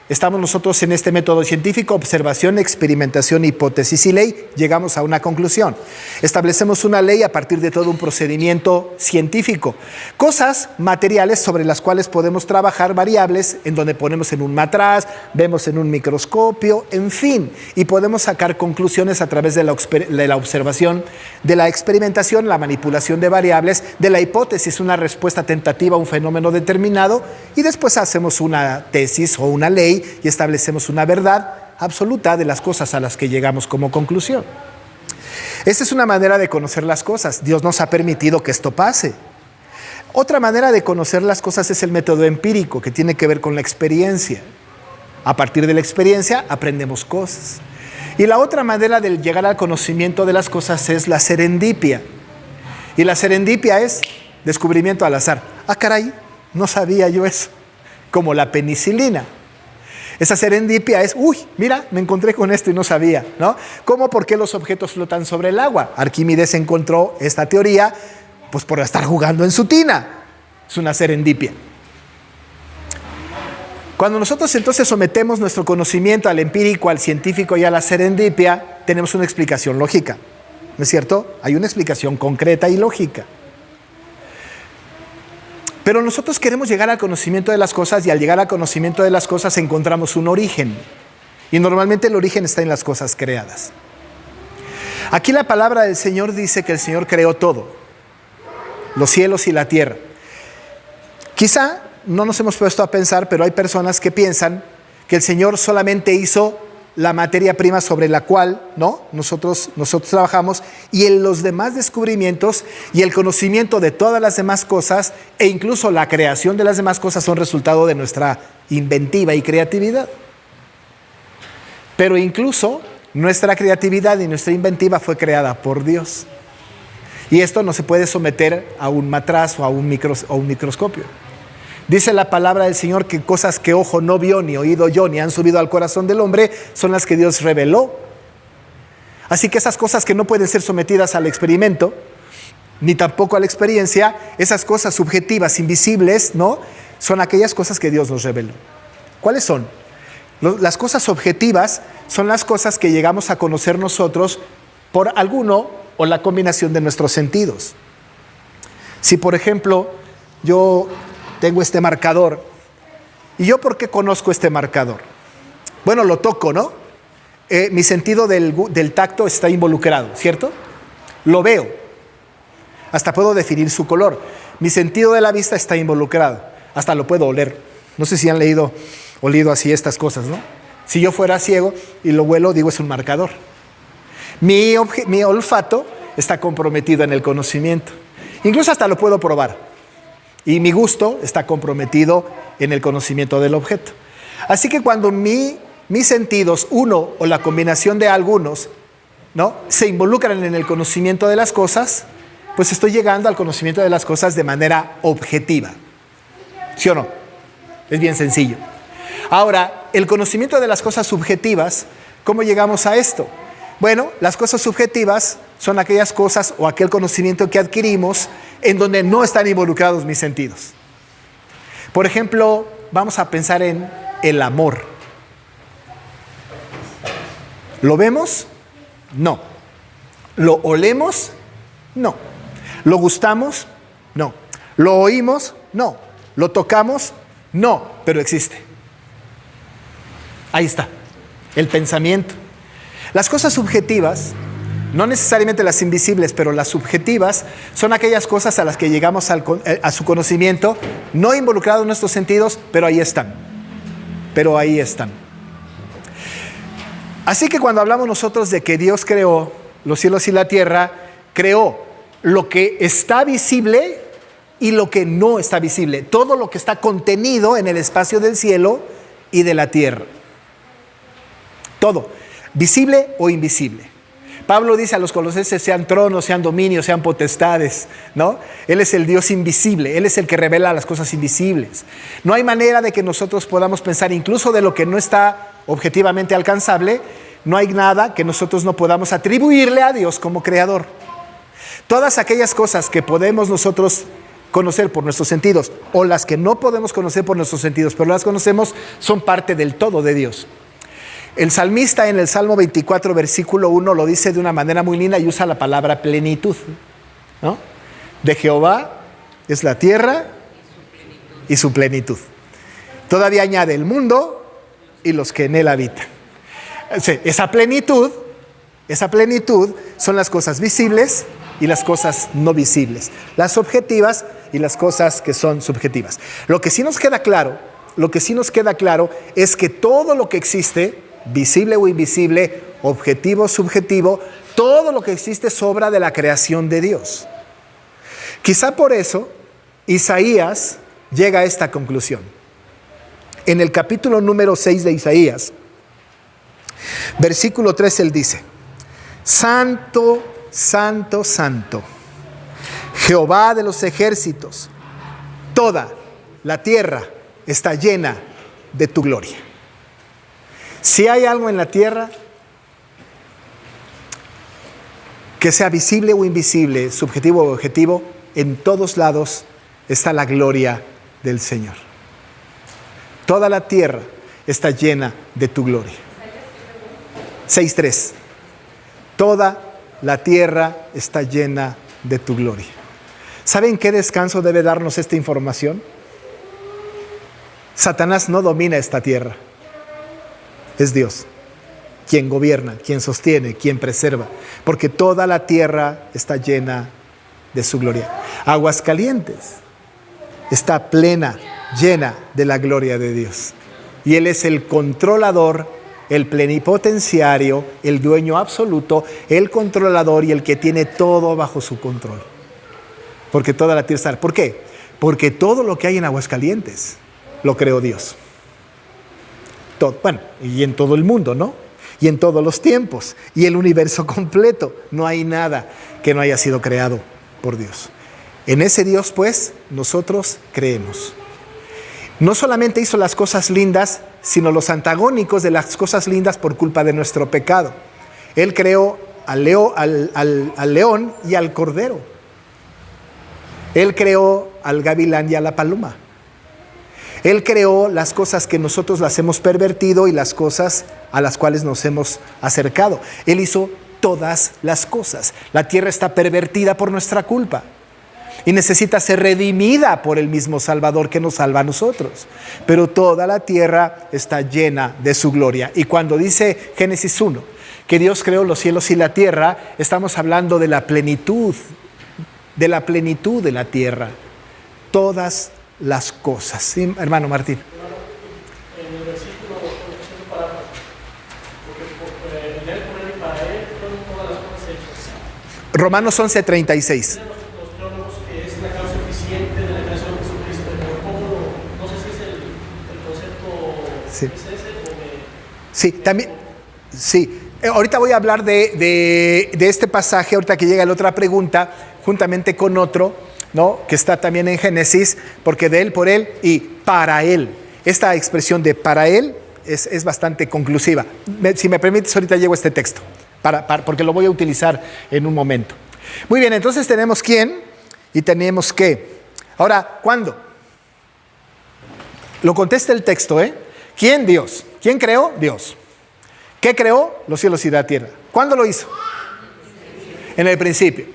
Estamos nosotros en este método científico, observación, experimentación, hipótesis y ley, llegamos a una conclusión. Establecemos una ley a partir de todo un procedimiento científico. Cosas materiales sobre las cuales podemos trabajar, variables, en donde ponemos en un matraz, vemos en un microscopio, en fin, y podemos sacar conclusiones a través de la observación, de la experimentación, la manipulación de variables, de la hipótesis, una respuesta tentativa a un fenómeno determinado, y después hacemos una tesis o una ley y establecemos una verdad absoluta de las cosas a las que llegamos como conclusión. Esta es una manera de conocer las cosas. Dios nos ha permitido que esto pase. Otra manera de conocer las cosas es el método empírico, que tiene que ver con la experiencia. A partir de la experiencia aprendemos cosas. Y la otra manera de llegar al conocimiento de las cosas es la serendipia. Y la serendipia es descubrimiento al azar. Ah, caray, no sabía yo eso. Como la penicilina. Esa serendipia es, uy, mira, me encontré con esto y no sabía, ¿no? ¿Cómo? ¿Por qué los objetos flotan sobre el agua? Arquímedes encontró esta teoría, pues por estar jugando en su tina. Es una serendipia. Cuando nosotros entonces sometemos nuestro conocimiento al empírico, al científico y a la serendipia, tenemos una explicación lógica, ¿no es cierto? Hay una explicación concreta y lógica. Pero nosotros queremos llegar al conocimiento de las cosas y al llegar al conocimiento de las cosas encontramos un origen. Y normalmente el origen está en las cosas creadas. Aquí la palabra del Señor dice que el Señor creó todo, los cielos y la tierra. Quizá no nos hemos puesto a pensar, pero hay personas que piensan que el Señor solamente hizo la materia prima sobre la cual, ¿no?, nosotros trabajamos, y en los demás descubrimientos y el conocimiento de todas las demás cosas e incluso la creación de las demás cosas son resultado de nuestra inventiva y creatividad. Pero incluso nuestra creatividad y nuestra inventiva fue creada por Dios. Y esto no se puede someter a un matraz o a un microscopio. Dice la palabra del Señor que cosas que ojo no vio, ni oído oyó, ni han subido al corazón del hombre, son las que Dios reveló. Así que esas cosas que no pueden ser sometidas al experimento, ni tampoco a la experiencia, esas cosas subjetivas, invisibles, ¿no?, son aquellas cosas que Dios nos reveló. ¿Cuáles son? Las cosas objetivas son las cosas que llegamos a conocer nosotros por alguno o la combinación de nuestros sentidos. Si, por ejemplo, yo tengo este marcador, ¿y yo por qué conozco este marcador? Bueno, lo toco, ¿no? Mi sentido del tacto está involucrado, ¿cierto? Lo veo. Hasta puedo definir su color. Mi sentido de la vista está involucrado. Hasta lo puedo oler. No sé si han olido así estas cosas, ¿no? Si yo fuera ciego y lo huelo, digo, es un marcador. Mi olfato está comprometido en el conocimiento. Incluso hasta lo puedo probar. Y mi gusto está comprometido en el conocimiento del objeto. Así que cuando mis sentidos, uno o la combinación de algunos, ¿no?, se involucran en el conocimiento de las cosas, pues estoy llegando al conocimiento de las cosas de manera objetiva. ¿Sí o no? Es bien sencillo. Ahora, el conocimiento de las cosas subjetivas, ¿cómo llegamos a esto? Bueno, las cosas subjetivas son aquellas cosas o aquel conocimiento que adquirimos en donde no están involucrados mis sentidos. Por ejemplo, vamos a pensar en el amor. ¿Lo vemos? No. ¿Lo olemos? No. ¿Lo gustamos? No. ¿Lo oímos? No. ¿Lo tocamos? No, pero existe. Ahí está, el pensamiento. Las cosas subjetivas, no necesariamente las invisibles, pero las subjetivas, son aquellas cosas a las que llegamos a su conocimiento, no involucrados en nuestros sentidos, pero ahí están. Pero ahí están. Así que cuando hablamos nosotros de que Dios creó los cielos y la tierra, creó lo que está visible y lo que no está visible. Todo lo que está contenido en el espacio del cielo y de la tierra. Todo. Visible o invisible. Pablo dice a los colosenses, sean tronos, sean dominios, sean potestades, ¿no? Él es el Dios invisible, Él es el que revela las cosas invisibles. No hay manera de que nosotros podamos pensar incluso de lo que no está objetivamente alcanzable, no hay nada que nosotros no podamos atribuirle a Dios como creador. Todas aquellas cosas que podemos nosotros conocer por nuestros sentidos, o las que no podemos conocer por nuestros sentidos, pero las conocemos, son parte del todo de Dios. El salmista en el Salmo 24, versículo 1, lo dice de una manera muy linda y usa la palabra plenitud, ¿no? De Jehová es la tierra y su plenitud. Todavía añade el mundo y los que en él habitan. Esa plenitud son las cosas visibles y las cosas no visibles, las objetivas y las cosas que son subjetivas. Lo que sí nos queda claro es que todo lo que existe, visible o invisible, objetivo o subjetivo, todo lo que existe es obra de la creación de Dios. Quizá por eso Isaías llega a esta conclusión. En el capítulo número 6 de Isaías, versículo 3, él dice: Santo, santo, santo, Jehová de los ejércitos, toda la tierra está llena de tu gloria. Si hay algo en la tierra que sea visible o invisible, subjetivo o objetivo, en todos lados está la gloria del Señor. Toda la tierra está llena de tu gloria. 6:3. Toda la tierra está llena de tu gloria. ¿Saben qué descanso debe darnos esta información? Satanás no domina esta tierra. Es Dios quien gobierna, quien sostiene, quien preserva, porque toda la tierra está llena de su gloria. Aguascalientes está plena, llena de la gloria de Dios. Y Él es el controlador, el plenipotenciario, el dueño absoluto, el controlador y el que tiene todo bajo su control. Porque toda la tierra está. ¿Por qué? Porque todo lo que hay en Aguascalientes lo creó Dios. Todo, bueno, y en todo el mundo, ¿no? Y en todos los tiempos, y el universo completo. No hay nada que no haya sido creado por Dios. En ese Dios, pues, nosotros creemos. No solamente hizo las cosas lindas, sino los antagónicos de las cosas lindas por culpa de nuestro pecado. Él creó al león y al cordero. Él creó al gavilán y a la paloma. Él creó las cosas que nosotros las hemos pervertido y las cosas a las cuales nos hemos acercado. Él hizo todas las cosas. La tierra está pervertida por nuestra culpa y necesita ser redimida por el mismo Salvador que nos salva a nosotros. Pero toda la tierra está llena de su gloria. Y cuando dice Génesis 1 que Dios creó los cielos y la tierra, estamos hablando de la plenitud de la tierra. Todas las cosas. ¿Sí, hermano Martín? En el versículo párrafo, porque en él, por él y para él fueron todas las cosas hechas. Romanos 11:36. Los teólogos que es la causa eficiente de la creación de Jesucristo, pero como, no sé si es el concepto, sí. ¿Es ese o de...? Sí, también, sí. Ahorita voy a hablar de este pasaje, ahorita que llega la otra pregunta, juntamente con otro, ¿no? Que está también en Génesis, porque de él, por él y para él. Esta expresión de para él es bastante conclusiva. Si me permites, ahorita llego a este texto, porque lo voy a utilizar en un momento. Muy bien, entonces tenemos quién y tenemos qué. Ahora, ¿cuándo? Lo contesta el texto, ¿eh? ¿Quién? Dios. ¿Quién creó? Dios. ¿Qué creó? Los cielos y la tierra. ¿Cuándo lo hizo? En el principio.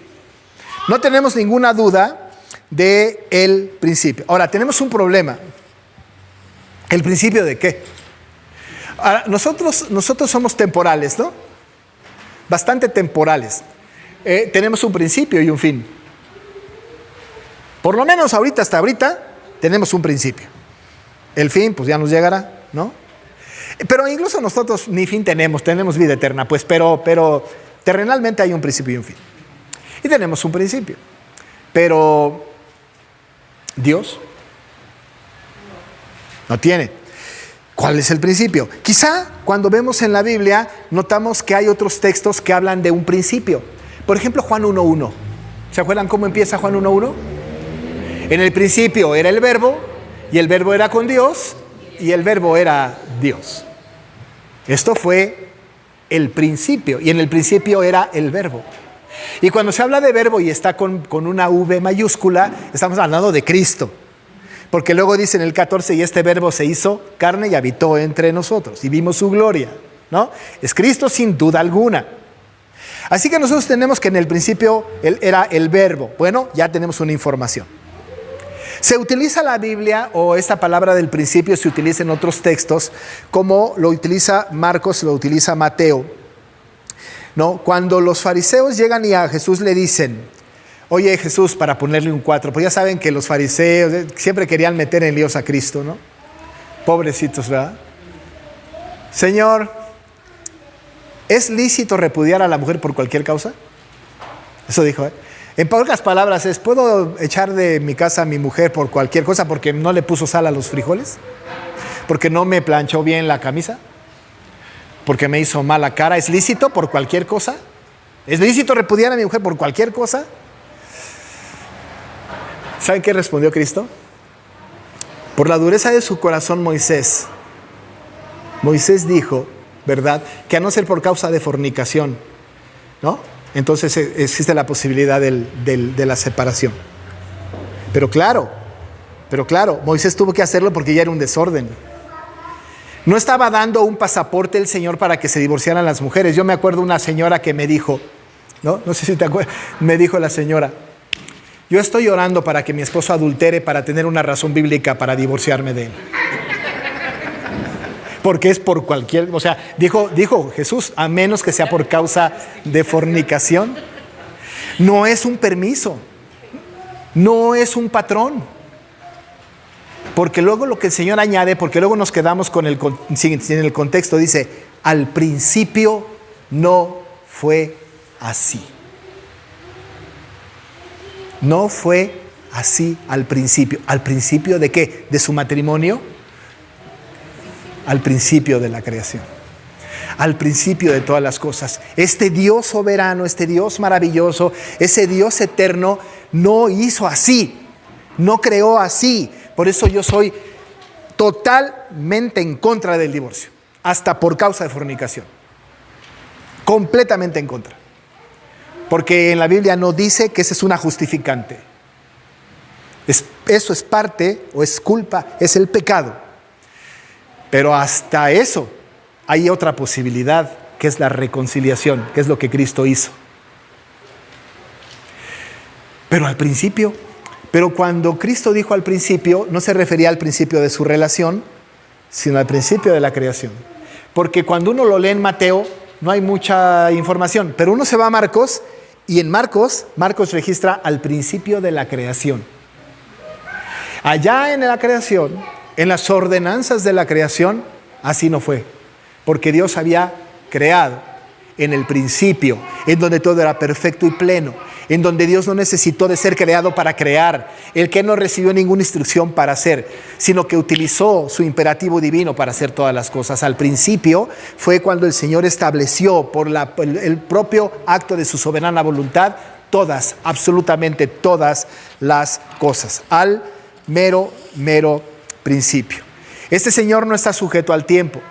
No tenemos ninguna duda del principio. Ahora, tenemos un problema. ¿El principio de qué? Ahora, nosotros somos temporales, ¿no? Bastante temporales. Tenemos un principio y un fin. Por lo menos hasta ahorita, tenemos un principio. El fin, pues ya nos llegará, ¿no? Pero incluso nosotros ni fin tenemos vida eterna, pues, pero terrenalmente hay un principio y un fin. Y tenemos un principio. Pero Dios no tiene. ¿Cuál es el principio? Quizá cuando vemos en la Biblia notamos que hay otros textos que hablan de un principio. Por ejemplo, Juan 1:1. ¿Se acuerdan cómo empieza Juan 1:1? En el principio era el verbo, y el verbo era con Dios, y el verbo era Dios. Esto fue el principio, y en el principio era el verbo. Y cuando se habla de verbo y está con una V mayúscula, estamos hablando de Cristo. Porque luego dice en el 14, y este verbo se hizo carne y habitó entre nosotros y vimos su gloria, ¿no? Es Cristo sin duda alguna. Así que nosotros tenemos que en el principio Él era el verbo. Bueno, ya tenemos una información. Se utiliza la Biblia, o esta palabra del principio se utiliza en otros textos, como lo utiliza Marcos, lo utiliza Mateo, ¿no? Cuando los fariseos llegan y a Jesús le dicen, oye Jesús, para ponerle un 4, pues ya saben que los fariseos siempre querían meter en líos a Cristo, ¿no? Pobrecitos, ¿verdad? Señor, ¿es lícito repudiar a la mujer por cualquier causa? Eso dijo, ¿eh? En pocas palabras es, ¿puedo echar de mi casa a mi mujer por cualquier cosa porque no le puso sal a los frijoles? ¿Porque no me planchó bien la camisa? ¿Porque me hizo mala cara? ¿Es lícito por cualquier cosa? ¿Es lícito repudiar a mi mujer por cualquier cosa? ¿Saben qué respondió Cristo? Por la dureza de su corazón Moisés dijo, ¿verdad? Que a no ser por causa de fornicación, ¿no? Entonces existe la posibilidad de la separación. Pero claro, Moisés tuvo que hacerlo porque ya era un desorden. No estaba dando un pasaporte el Señor para que se divorciaran las mujeres. Yo me acuerdo una señora que me dijo, no sé si te acuerdas, me dijo la señora, yo estoy orando para que mi esposo adultere para tener una razón bíblica para divorciarme de él. Porque es por cualquier, o sea, dijo Jesús, a menos que sea por causa de fornicación. No es un permiso, no es un patrón. Porque luego lo que el Señor añade, porque luego nos quedamos en el contexto, dice, al principio no fue así. No fue así al principio. ¿Al principio de qué? ¿De su matrimonio? Al principio de la creación, al principio de todas las cosas. Este Dios soberano, este Dios maravilloso, ese Dios eterno no hizo así, no creó así. Por eso yo soy totalmente en contra del divorcio, hasta por causa de fornicación, completamente en contra, porque en la Biblia no dice que esa es una justificante. Eso es parte o es culpa, es el pecado. Pero hasta eso hay otra posibilidad, que es la reconciliación, que es lo que Cristo hizo. Pero cuando Cristo dijo al principio, no se refería al principio de su relación, sino al principio de la creación. Porque cuando uno lo lee en Mateo, no hay mucha información, pero uno se va a Marcos, y en Marcos registra al principio de la creación. Allá en la creación, en las ordenanzas de la creación, así no fue, porque Dios había creado en el principio, en donde todo era perfecto y pleno, en donde Dios no necesitó de ser creado para crear, el que no recibió ninguna instrucción para hacer, sino que utilizó su imperativo divino para hacer todas las cosas. Al principio fue cuando el Señor estableció por el propio acto de su soberana voluntad todas, absolutamente todas las cosas, al mero principio. Este Señor no está sujeto al tiempo,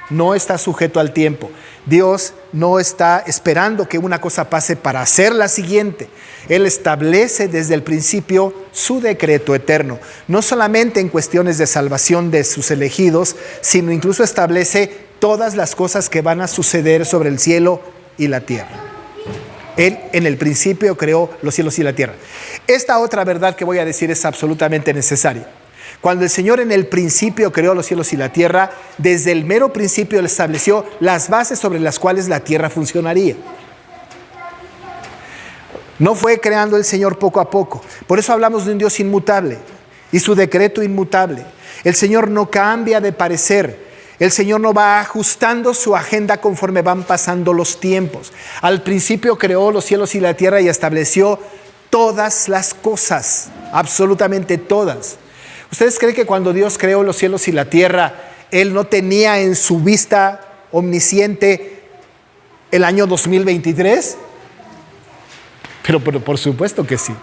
no está sujeto al tiempo. Dios no está esperando que una cosa pase para hacer la siguiente. Él establece desde el principio su decreto eterno, no solamente en cuestiones de salvación de sus elegidos, sino incluso establece todas las cosas que van a suceder sobre el cielo y la tierra. Él en el principio creó los cielos y la tierra. Esta otra verdad que voy a decir es absolutamente necesaria. Cuando el Señor en el principio creó los cielos y la tierra, desde el mero principio Él estableció las bases sobre las cuales la tierra funcionaría. No fue creando el Señor poco a poco. Por eso hablamos de un Dios inmutable y su decreto inmutable. El Señor no cambia de parecer. El Señor no va ajustando su agenda conforme van pasando los tiempos. Al principio creó los cielos y la tierra y estableció todas las cosas, absolutamente todas. ¿Ustedes creen que cuando Dios creó los cielos y la tierra, Él no tenía en su vista omnisciente el año 2023? Pero por supuesto que sí.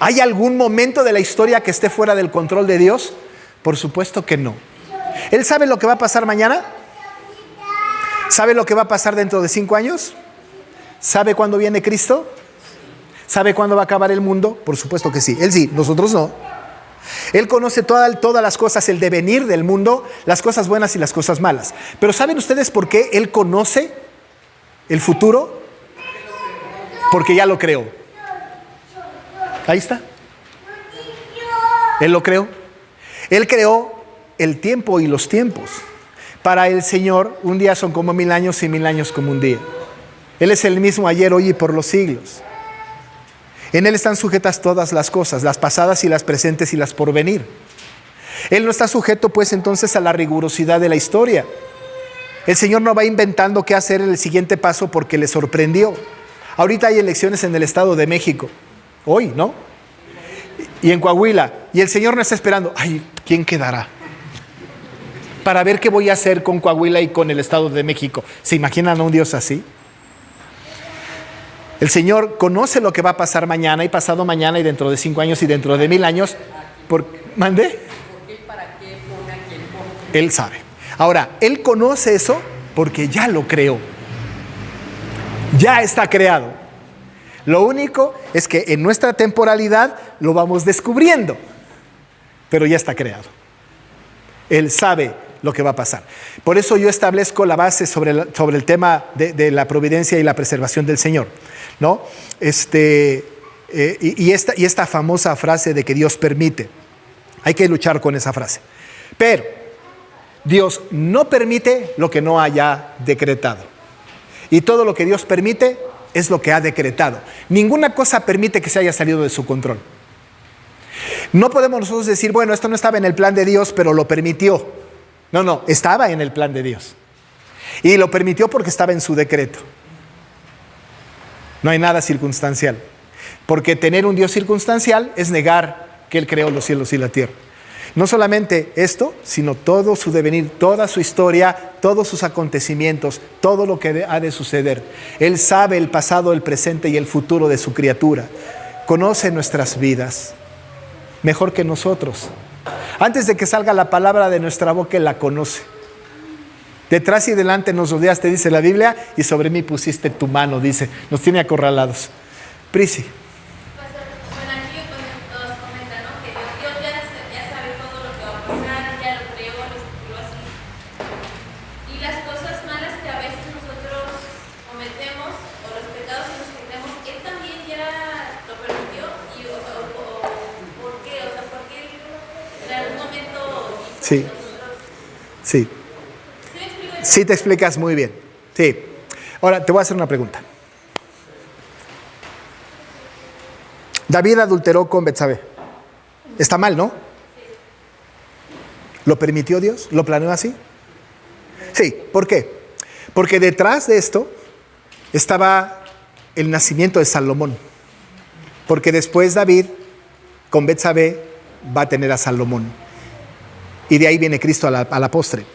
¿Hay algún momento de la historia que esté fuera del control de Dios? Por supuesto que no. ¿Él sabe lo que va a pasar mañana? ¿Sabe lo que va a pasar dentro de 5 años? ¿Sabe cuándo viene Cristo? ¿Sabe cuándo va a acabar el mundo? Por supuesto que sí. Él sí, nosotros no. Él conoce todas las cosas, el devenir del mundo, las cosas buenas y las cosas malas. Pero ¿saben ustedes por qué Él conoce el futuro? Porque ya lo creó. Ahí está. Él lo creó. Él creó el tiempo y los tiempos. Para el Señor, un día son como 1000 años y 1000 años como un día. Él es el mismo ayer, hoy y por los siglos. En Él están sujetas todas las cosas, las pasadas y las presentes y las por venir. Él no está sujeto pues entonces a la rigurosidad de la historia. El Señor no va inventando qué hacer en el siguiente paso porque le sorprendió. Ahorita hay elecciones en el Estado de México, hoy, ¿no? Y en Coahuila, y el Señor no está esperando, ay, ¿quién quedará? Para ver qué voy a hacer con Coahuila y con el Estado de México. ¿Se imaginan a un Dios así? El Señor conoce lo que va a pasar mañana y pasado mañana y dentro de 5 años y dentro de 1000 años. ¿Mandé? ¿Por qué y para qué pone a quien pone? Él sabe. Ahora, Él conoce eso porque ya lo creó. Ya está creado. Lo único es que en nuestra temporalidad lo vamos descubriendo. Pero ya está creado. Él sabe lo que va a pasar. Por eso yo establezco la base sobre el tema de la providencia y la preservación del Señor, ¿no? Y esta famosa frase de que Dios permite. Hay que luchar con esa frase. Pero Dios no permite lo que no haya decretado. Y todo lo que Dios permite es lo que ha decretado. Ninguna cosa permite que se haya salido de su control. No podemos nosotros decir, bueno, esto no estaba en el plan de Dios, pero lo permitió. No, estaba en el plan de Dios. Y lo permitió porque estaba en su decreto. No hay nada circunstancial. Porque tener un Dios circunstancial es negar que Él creó los cielos y la tierra. No solamente esto, sino todo su devenir, toda su historia, todos sus acontecimientos, todo lo que ha de suceder. Él sabe el pasado, el presente y el futuro de su criatura. Conoce nuestras vidas mejor que nosotros. Antes de que salga la palabra de nuestra boca, Él la conoce. Detrás y delante nos rodeaste, dice la Biblia, y sobre mí pusiste tu mano, dice. Nos tiene acorralados. Prisi. Bueno, aquí nos comenta, ¿no? Que Dios ya sabe todo lo que va a pasar, ya lo creó, lo estipuló así. Y las cosas malas que a veces nosotros cometemos, o los pecados en los que tenemos, Él también ya lo permitió. Y, ¿por qué? O sea, ¿por qué en algún momento hizo Sí. que nosotros... Sí. ¿Sí me explico? Sí te explicas muy bien. Sí. Ahora, te voy a hacer una pregunta. David adulteró con Betsabé. Está mal, ¿no? ¿Lo permitió Dios? ¿Lo planeó así? Sí. ¿Por qué? Porque detrás de esto estaba el nacimiento de Salomón. Porque después David, con Betsabé, va a tener a Salomón. Y de ahí viene Cristo a la postre.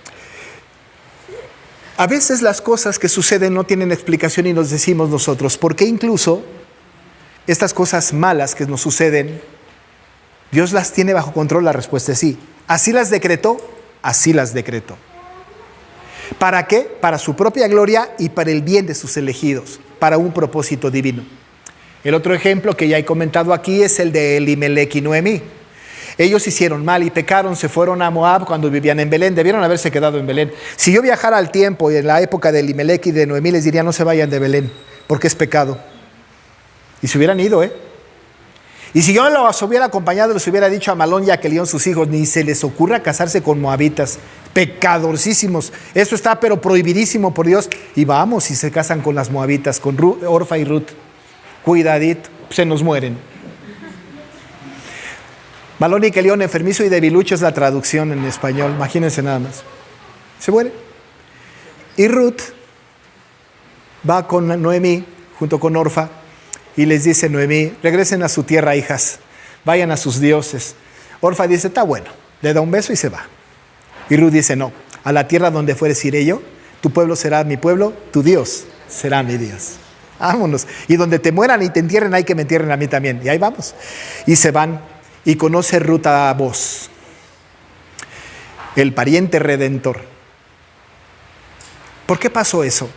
A veces las cosas que suceden no tienen explicación y nos decimos nosotros, ¿por qué incluso estas cosas malas que nos suceden, Dios las tiene bajo control? La respuesta es sí. Así las decretó, así las decretó. ¿Para qué? Para su propia gloria y para el bien de sus elegidos, para un propósito divino. El otro ejemplo que ya he comentado aquí es el de Elimelech y Noemí. Ellos hicieron mal y pecaron, se fueron a Moab cuando vivían en Belén, debieron haberse quedado en Belén. Si yo viajara al tiempo y en la época de Elimelech y de Noemí, les diría no se vayan de Belén, porque es pecado. Y se hubieran ido, Y si yo los hubiera acompañado, les hubiera dicho a Malón y a Kelión, sus hijos, ni se les ocurra casarse con moabitas, pecadorcísimos. Eso está pero prohibidísimo por Dios. Y vamos, si se casan con las moabitas, con Orfa y Ruth, cuidadito, se nos mueren. Malón y Kelión, enfermizo y debilucho es la traducción en español, imagínense nada más. Se mueren. Y Ruth va con Noemí, junto con Orfa, y les dice Noemí, regresen a su tierra, hijas, vayan a sus dioses. Orfa dice, está bueno, le da un beso y se va. Y Ruth dice, no, a la tierra donde fueres iré yo, tu pueblo será mi pueblo, tu Dios será mi Dios. Vámonos. Y donde te mueran y te entierren, hay que me entierren a mí también. Y ahí vamos. Y se van, y conoce Ruth a Boz, el pariente redentor. ¿Por qué pasó eso?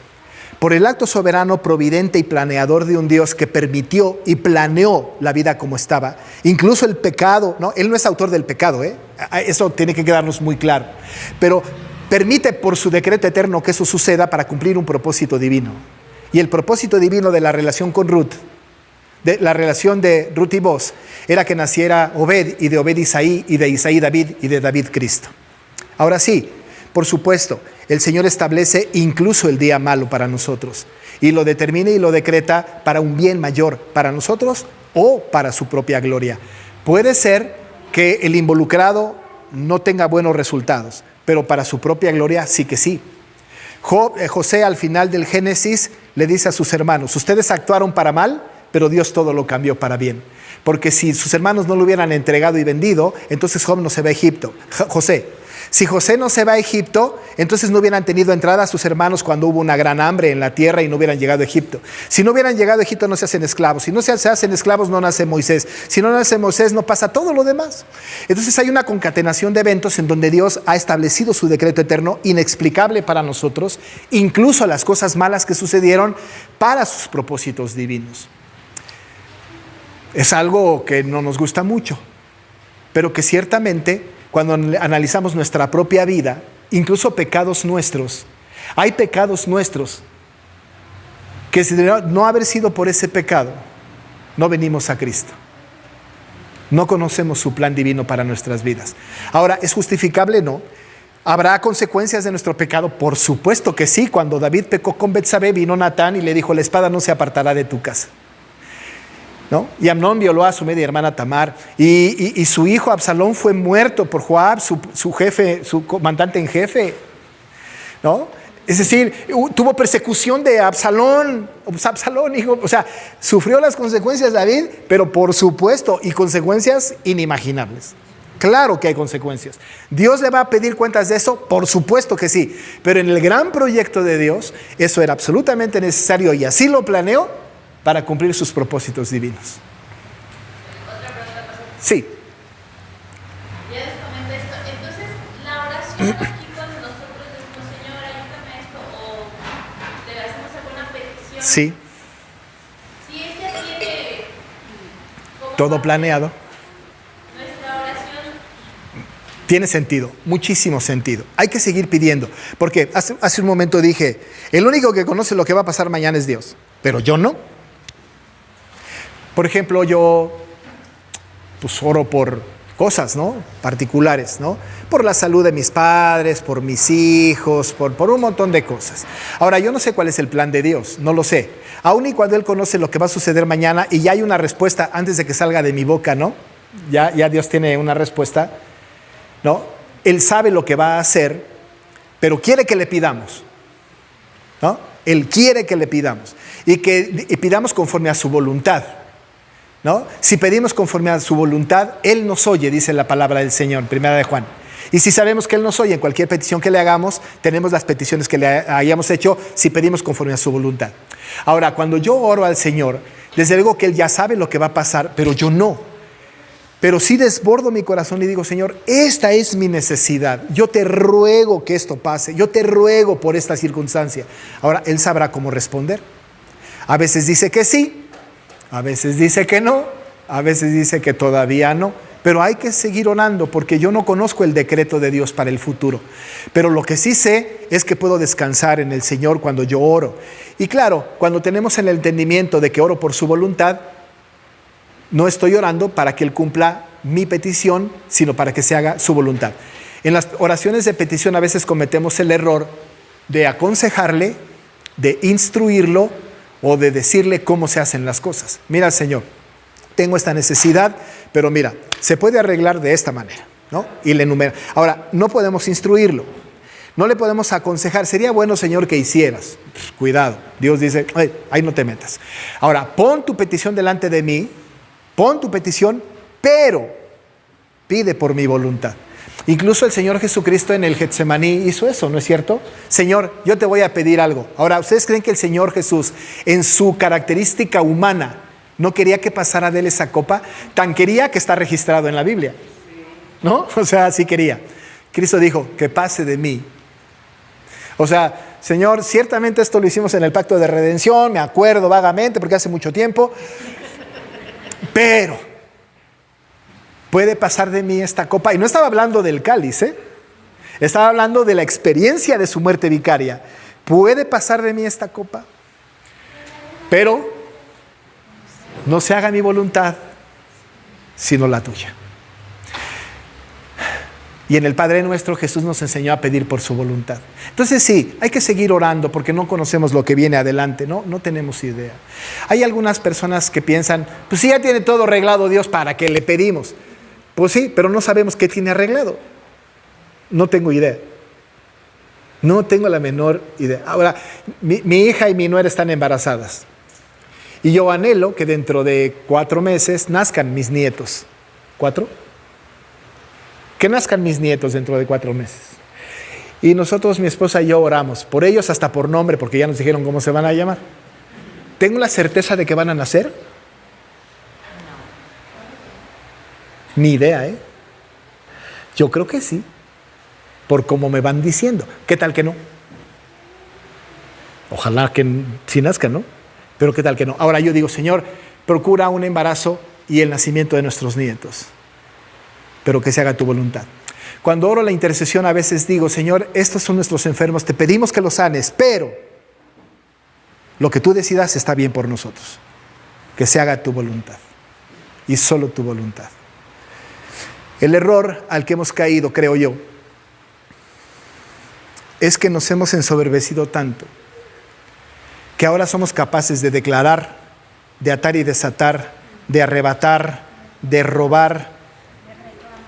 por el acto soberano, providente y planeador de un Dios que permitió y planeó la vida como estaba, incluso el pecado, ¿no? Él no es autor del pecado, eso tiene que quedarnos muy claro, pero permite por su decreto eterno que eso suceda para cumplir un propósito divino. Y el propósito divino de la relación con Ruth, de la relación de Ruth y Boaz, era que naciera Obed, y de Obed Isaí, y de Isaí David, y de David Cristo. Ahora sí, por supuesto, el Señor establece incluso el día malo para nosotros, y lo determina y lo decreta para un bien mayor para nosotros o para su propia gloria. Puede ser que el involucrado no tenga buenos resultados, pero para su propia gloria sí que sí. José, al final del Génesis, le dice a sus hermanos: ustedes actuaron para mal, pero Dios todo lo cambió para bien. Porque si sus hermanos no lo hubieran entregado y vendido, entonces Job no se va a Egipto. Si José no se va a Egipto, entonces no hubieran tenido entrada a sus hermanos cuando hubo una gran hambre en la tierra y no hubieran llegado a Egipto. Si no hubieran llegado a Egipto, no se hacen esclavos. Si no se hacen esclavos, no nace Moisés. Si no nace Moisés, no pasa todo lo demás. Entonces hay una concatenación de eventos en donde Dios ha establecido su decreto eterno, inexplicable para nosotros, incluso las cosas malas que sucedieron para sus propósitos divinos. Es algo que no nos gusta mucho, pero que ciertamente, cuando analizamos nuestra propia vida, incluso pecados nuestros, hay pecados nuestros que si de no haber sido por ese pecado, no venimos a Cristo. No conocemos su plan divino para nuestras vidas. Ahora, ¿es justificable? No. ¿Habrá consecuencias de nuestro pecado? Por supuesto que sí. Cuando David pecó con Betsabé, vino Natán y le dijo: la espada no se apartará de tu casa, ¿no? Y Amnón violó a su media hermana Tamar, y su hijo Absalón fue muerto por Joab, su jefe, su comandante en jefe, ¿no? Es decir, tuvo persecución de Absalón, hijo, o sea, sufrió las consecuencias David, pero por supuesto, y consecuencias inimaginables. Claro que hay consecuencias. ¿Dios le va a pedir cuentas de eso? Por supuesto que sí, pero en el gran proyecto de Dios, eso era absolutamente necesario, y así lo planeó para cumplir sus propósitos divinos. Otra pregunta, pastor. Sí. Ya les comento esto. Entonces, la oración aquí cuando nosotros decimos: Señor, ayúdame a esto, o le hacemos alguna petición. Sí. Si ella tiene como Todo planeado. nuestra oración, Tiene sentido, muchísimo sentido. Hay que seguir pidiendo, porque hace un momento dije: el único que conoce lo que va a pasar mañana es Dios, pero yo no. Por ejemplo, yo pues oro por cosas, ¿no? Particulares, ¿no? Por la salud de mis padres, por mis hijos, por un montón de cosas. Ahora, yo no sé cuál es el plan de Dios, no lo sé. Aún y cuando Él conoce lo que va a suceder mañana y ya hay una respuesta antes de que salga de mi boca, ¿no? Ya Dios tiene una respuesta, ¿no? Él sabe lo que va a hacer, pero quiere que le pidamos, ¿no? Él quiere que le pidamos y pidamos conforme a su voluntad, ¿no? Si pedimos conforme a su voluntad, Él nos oye, dice la palabra del Señor, primera de Juan. Y si sabemos que Él nos oye en cualquier petición que le hagamos, tenemos las peticiones que le hayamos hecho si pedimos conforme a su voluntad. Ahora, cuando yo oro al Señor, desde luego que Él ya sabe lo que va a pasar, pero yo no. Pero sí desbordo mi corazón y digo: Señor, esta es mi necesidad. Yo te ruego que esto pase. Yo te ruego por esta circunstancia. Ahora, Él sabrá cómo responder. A veces dice que sí, a veces dice que no, a veces dice que todavía no. Pero hay que seguir orando, porque yo no conozco el decreto de Dios para el futuro. Pero lo que sí sé es que puedo descansar en el Señor cuando yo oro. Y claro, cuando tenemos el entendimiento de que oro por su voluntad, no estoy orando para que Él cumpla mi petición, sino para que se haga su voluntad. En las oraciones de petición a veces cometemos el error de aconsejarle, de instruirlo o de decirle cómo se hacen las cosas. Mira, Señor, tengo esta necesidad, pero mira, se puede arreglar de esta manera, ¿no? Y le enumera. Ahora, no podemos instruirlo, no le podemos aconsejar. Sería bueno, Señor, que hicieras. Cuidado, Dios dice: ahí no te metas. Ahora, pon tu petición delante de mí, pon tu petición, pero pide por mi voluntad. Incluso el Señor Jesucristo en el Getsemaní hizo eso, ¿no es cierto? Señor, yo te voy a pedir algo. Ahora, ¿ustedes creen que el Señor Jesús, en su característica humana, no quería que pasara de Él esa copa? Tan quería que está registrado en la Biblia, ¿no? O sea, sí quería. Cristo dijo: que pase de mí. O sea, Señor, ciertamente esto lo hicimos en el pacto de redención, me acuerdo vagamente porque hace mucho tiempo, pero puede pasar de mí esta copa. Y no estaba hablando del cáliz, estaba hablando de la experiencia de su muerte vicaria. Puede pasar de mí esta copa, pero no se haga mi voluntad, sino la tuya. Y en el Padre Nuestro Jesús nos enseñó a pedir por su voluntad. Entonces sí, hay que seguir orando porque no conocemos lo que viene adelante, no tenemos idea. Hay algunas personas que piensan, pues sí, ya tiene todo arreglado Dios, ¿para qué le pedimos? Pues sí, pero no sabemos qué tiene arreglado. No tengo idea. No tengo la menor idea. Ahora, mi hija y mi nuera están embarazadas. Y yo anhelo que dentro de 4 meses nazcan mis nietos. ¿4? Que nazcan mis nietos dentro de 4 meses. Y nosotros, mi esposa y yo, oramos por ellos, hasta por nombre, porque ya nos dijeron cómo se van a llamar. ¿Tengo la certeza de que van a nacer? Ni idea, Yo creo que sí, por cómo me van diciendo. ¿Qué tal que no? Ojalá que sí nazcan, ¿no? Pero ¿qué tal que no? Ahora yo digo, Señor, procura un embarazo y el nacimiento de nuestros nietos, pero que se haga tu voluntad. Cuando oro la intercesión a veces digo, Señor, estos son nuestros enfermos, te pedimos que los sanes, pero lo que tú decidas está bien por nosotros. Que se haga tu voluntad y solo tu voluntad. El error al que hemos caído, creo yo, es que nos hemos ensoberbecido tanto que ahora somos capaces de declarar, de atar y desatar, de arrebatar, de robar,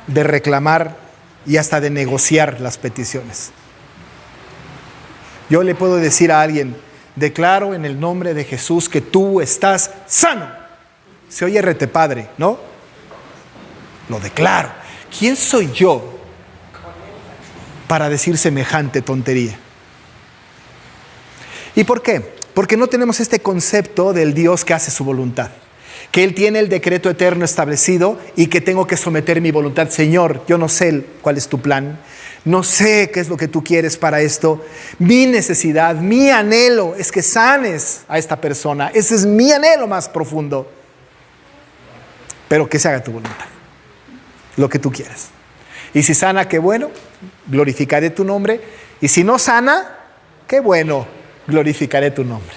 de reclamar y hasta de negociar las peticiones. Yo le puedo decir a alguien, declaro en el nombre de Jesús que tú estás sano. Se oye rete padre, ¿no? Lo declaro. ¿Quién soy yo para decir semejante tontería? ¿Y por qué? Porque no tenemos este concepto del Dios que hace su voluntad. Que Él tiene el decreto eterno establecido y que tengo que someter mi voluntad. Señor, yo no sé cuál es tu plan. No sé qué es lo que tú quieres para esto. Mi necesidad, mi anhelo es que sanes a esta persona. Ese es mi anhelo más profundo. Pero que se haga tu voluntad. Lo que tú quieras. Y si sana, qué bueno, glorificaré tu nombre. Y si no sana, qué bueno, glorificaré tu nombre.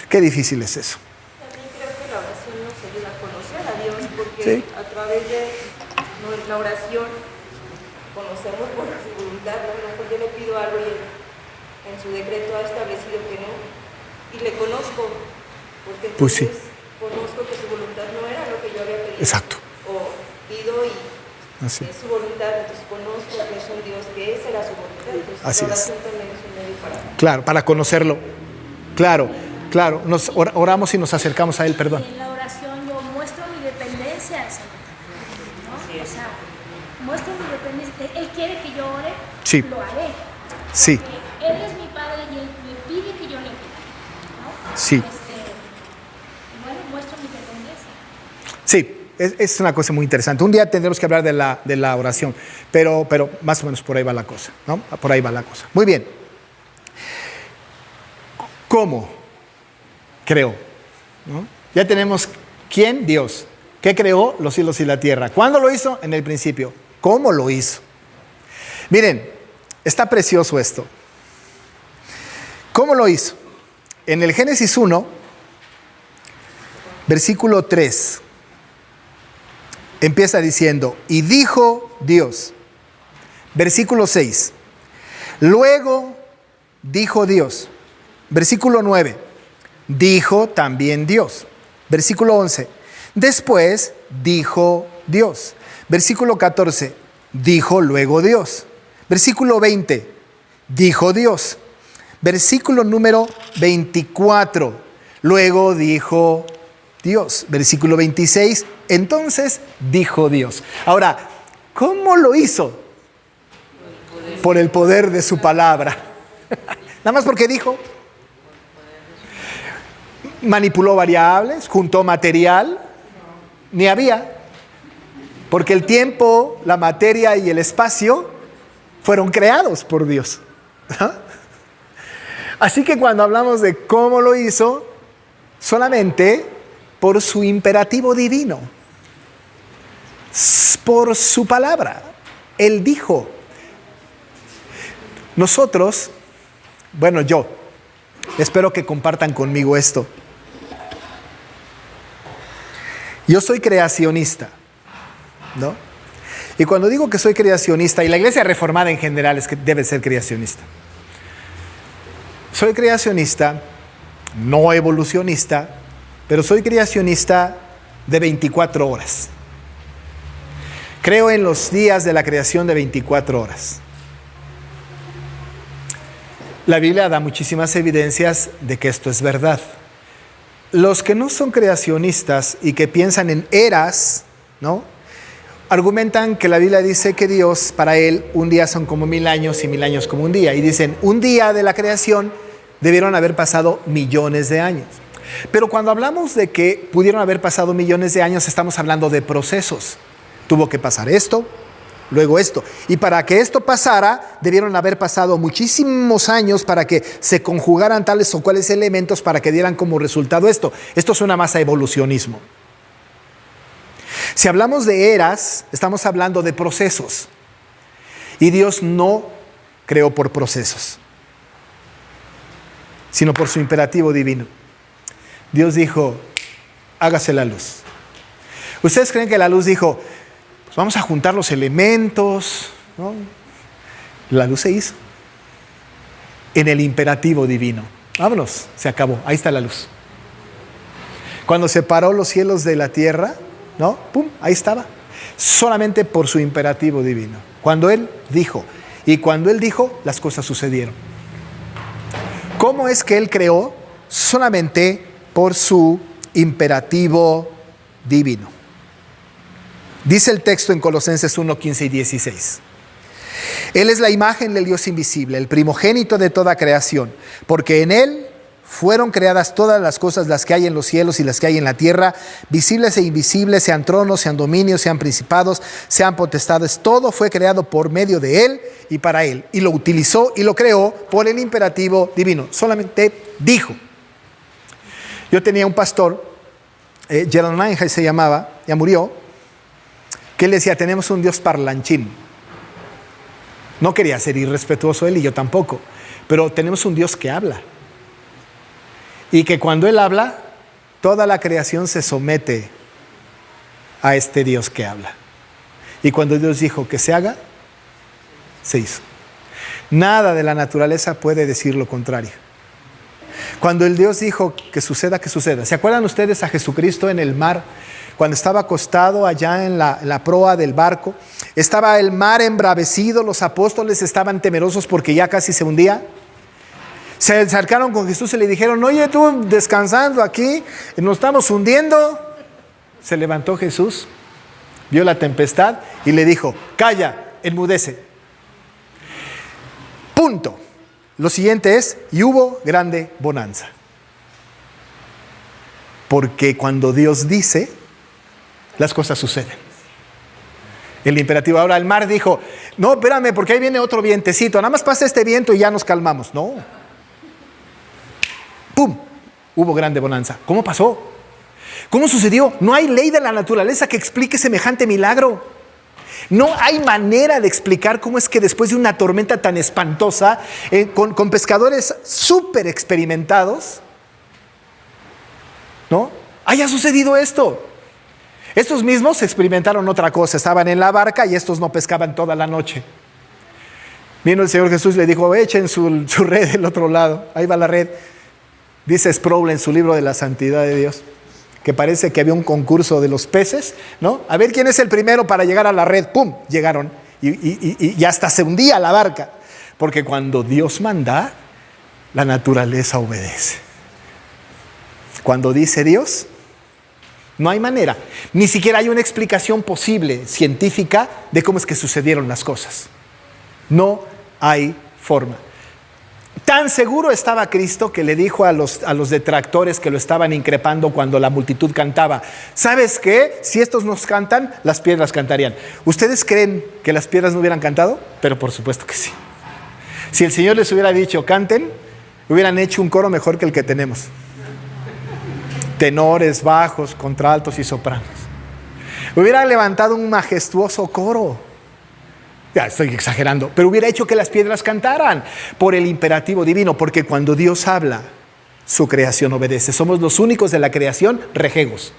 Qué difícil es eso. También creo que la oración nos ayuda a conocer a Dios, porque Sí. a través de la oración conocemos por su voluntad. A lo mejor yo le pido algo y en su decreto ha establecido que no, y le conozco, porque entonces Pues sí. conozco que su voluntad no era lo que yo había pedido. Exacto. O pido y Así. es su voluntad, entonces conozco que es un Dios, que esa era su voluntad. Entonces Así la es. oración también es un medio para... Claro, para conocerlo. Claro. Nos oramos y nos acercamos a Él, perdón. En la oración yo muestro mi dependencia al Señor, ¿no? O sea, muestro mi dependencia. Él quiere que yo ore, Sí. lo haré. Sí, Porque Él es mi Padre y Él me pide que yo le pida, ¿no? sí. Bueno, muestro mi dependencia. Sí, es una cosa muy interesante. Un día tendremos que hablar de la oración, pero más o menos por ahí va la cosa, ¿no? Por ahí va la cosa. Muy bien. ¿Cómo creó? ¿No? Ya tenemos quién, Dios. ¿Qué creó? Los cielos y la tierra. ¿Cuándo lo hizo? En el principio. ¿Cómo lo hizo? Miren, está precioso esto. ¿Cómo lo hizo? En el Génesis 1, versículo 3, empieza diciendo, y dijo Dios. Versículo 6, luego dijo Dios. Versículo 9, dijo también Dios. Versículo 11, después dijo Dios. Versículo 14, dijo luego Dios. Versículo 20, dijo Dios. Versículo número 24, luego dijo Dios. Versículo 26, entonces dijo Dios. Ahora, ¿cómo lo hizo? Por el poder de su palabra. Nada más porque dijo. Manipuló variables, juntó material, ni había. Porque el tiempo, la materia y el espacio fueron creados por Dios. Así que cuando hablamos de cómo lo hizo, solamente por su imperativo divino, por su palabra. Él dijo. Nosotros, bueno, yo espero que compartan conmigo esto. Yo soy creacionista, ¿no? Y cuando digo que soy creacionista, y la iglesia reformada en general es que debe ser creacionista. Soy creacionista, no evolucionista, pero soy creacionista de 24 horas. Creo en los días de la creación de 24 horas. La Biblia da muchísimas evidencias de que esto es verdad. Los que no son creacionistas y que piensan en eras, ¿no?, argumentan que la Biblia dice que Dios, para Él, un día son como 1000 años y 1000 años como un día. Y dicen, un día de la creación debieron haber pasado millones de años. Pero cuando hablamos de que pudieron haber pasado millones de años, estamos hablando de procesos. Tuvo que pasar esto, luego esto. Y para que esto pasara, debieron haber pasado muchísimos años para que se conjugaran tales o cuales elementos para que dieran como resultado esto. Esto suena más a evolucionismo. Si hablamos de eras, estamos hablando de procesos. Y Dios no creó por procesos, sino por su imperativo divino. Dios dijo, hágase la luz. ¿Ustedes creen que la luz dijo, pues vamos a juntar los elementos, ¿no? La luz se hizo en el imperativo divino. Vámonos, se acabó, ahí está la luz. Cuando separó los cielos de la tierra, ¿no? ¡Pum! Ahí estaba. Solamente por su imperativo divino. Cuando Él dijo, y cuando Él dijo, las cosas sucedieron. ¿Cómo es que Él creó? Solamente por su imperativo divino. Dice el texto en Colosenses 1, 15 y 16. Él es la imagen del Dios invisible, el primogénito de toda creación, porque en Él fueron creadas todas las cosas, las que hay en los cielos y las que hay en la tierra, visibles e invisibles, sean tronos, sean dominios, sean principados, sean potestades. Todo fue creado por medio de Él y para Él. Y lo utilizó y lo creó por el imperativo divino. Solamente dijo. Yo tenía un pastor, Gerald Neinheim se llamaba, ya murió, que él decía, tenemos un Dios parlanchín. No quería ser irrespetuoso él y yo tampoco, pero tenemos un Dios que habla. Y que cuando Él habla, toda la creación se somete a este Dios que habla. Y cuando Dios dijo que se haga, se hizo. Nada de la naturaleza puede decir lo contrario. Cuando el Dios dijo que suceda, que suceda. ¿Se acuerdan ustedes a Jesucristo en el mar? Cuando estaba acostado allá en la proa del barco, estaba el mar embravecido, los apóstoles estaban temerosos porque ya casi se hundía. Se acercaron con Jesús y le dijeron, oye, tú descansando aquí, nos estamos hundiendo. Se levantó Jesús, vio la tempestad y le dijo, calla, enmudece. Punto. Lo siguiente es, y hubo grande bonanza. Porque cuando Dios dice, las cosas suceden. El imperativo. Ahora el mar dijo, no, espérame, porque ahí viene otro vientecito, nada más pasa este viento y ya nos calmamos. No. ¡Pum! Hubo grande bonanza. ¿Cómo pasó? ¿Cómo sucedió? No hay ley de la naturaleza que explique semejante milagro. No hay manera de explicar cómo es que después de una tormenta tan espantosa, con pescadores súper experimentados, ¿no?, haya sucedido esto. Estos mismos experimentaron otra cosa. Estaban en la barca y estos no pescaban toda la noche. Vino el Señor Jesús y le dijo, echen su red del otro lado. Ahí va la red. Dice Sproul en su libro de la santidad de Dios, que parece que había un concurso de los peces, ¿no? A ver quién es el primero para llegar a la red. ¡Pum! Llegaron y hasta se hundía la barca. Porque cuando Dios manda, la naturaleza obedece. Cuando dice Dios, no hay manera. Ni siquiera hay una explicación posible, científica, de cómo es que sucedieron las cosas. No hay forma. Tan seguro estaba Cristo que le dijo a los detractores que lo estaban increpando cuando la multitud cantaba, ¿sabes qué? Si estos nos cantan, las piedras cantarían. ¿Ustedes creen que las piedras no hubieran cantado? Pero por supuesto que sí. Si el Señor les hubiera dicho, canten, hubieran hecho un coro mejor que el que tenemos. Tenores, bajos, contraltos y sopranos. Hubiera levantado un majestuoso coro. Ya estoy exagerando, pero hubiera hecho que las piedras cantaran por el imperativo divino, porque cuando Dios habla, su creación obedece. Somos los únicos de la creación rejegos.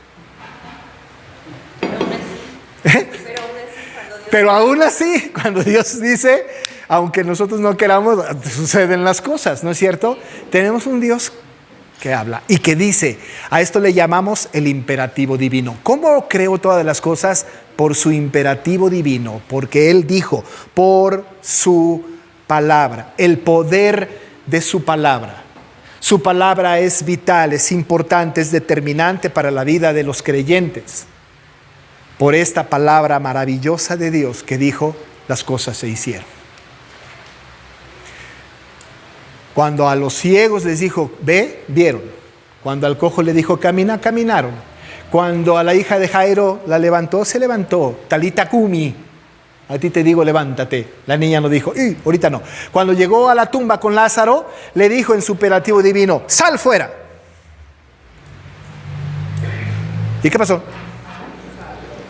Pero aún así, cuando Dios dice, aunque nosotros no queramos, suceden las cosas, ¿no es cierto? Tenemos un Dios que habla y que dice. A esto le llamamos el imperativo divino. ¿Cómo creó todas las cosas? Por su imperativo divino, porque Él dijo, por su palabra, el poder de su palabra. Su palabra es vital, es importante, es determinante para la vida de los creyentes. Por esta palabra maravillosa de Dios que dijo, las cosas se hicieron. Cuando a los ciegos les dijo, ve, vieron. Cuando al cojo le dijo, camina, caminaron. Cuando a la hija de Jairo la levantó, se levantó. Talita cumi, a ti te digo, levántate. La niña no dijo, ahorita no. Cuando llegó a la tumba con Lázaro, le dijo en su imperativo divino, sal fuera. ¿Y qué pasó?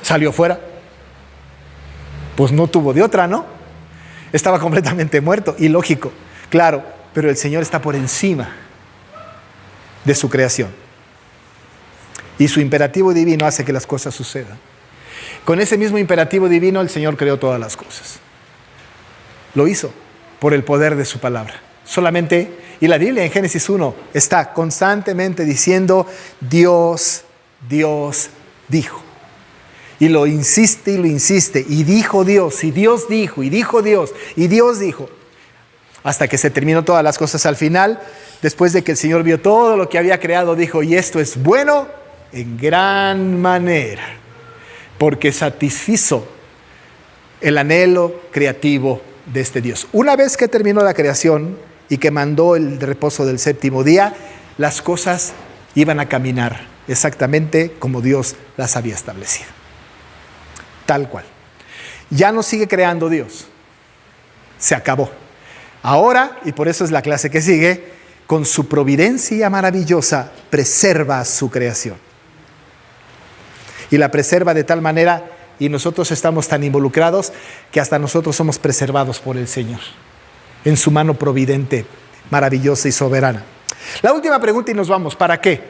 Salió fuera. Pues no tuvo de otra, ¿no? Estaba completamente muerto, ilógico, claro, pero el Señor está por encima de su creación. Y su imperativo divino hace que las cosas sucedan. Con ese mismo imperativo divino el Señor creó todas las cosas. Lo hizo por el poder de su palabra. Solamente, y la Biblia en Génesis 1 está constantemente diciendo, Dios dijo. Y lo insiste y lo insiste. Y dijo Dios, y Dios dijo, y dijo Dios, y Dios dijo. Hasta que se terminó todas las cosas al final. Después de que el Señor vio todo lo que había creado, dijo, y esto es bueno en gran manera. Porque satisfizo el anhelo creativo de este Dios. Una vez que terminó la creación y que mandó el reposo del séptimo día, las cosas iban a caminar exactamente como Dios las había establecido. Tal cual. Ya no sigue creando Dios. Se acabó. Ahora, y por eso es la clase que sigue, con su providencia maravillosa, preserva su creación. Y la preserva de tal manera, y nosotros estamos tan involucrados, que hasta nosotros somos preservados por el Señor. En su mano providente, maravillosa y soberana. La última pregunta y nos vamos. ¿Para qué?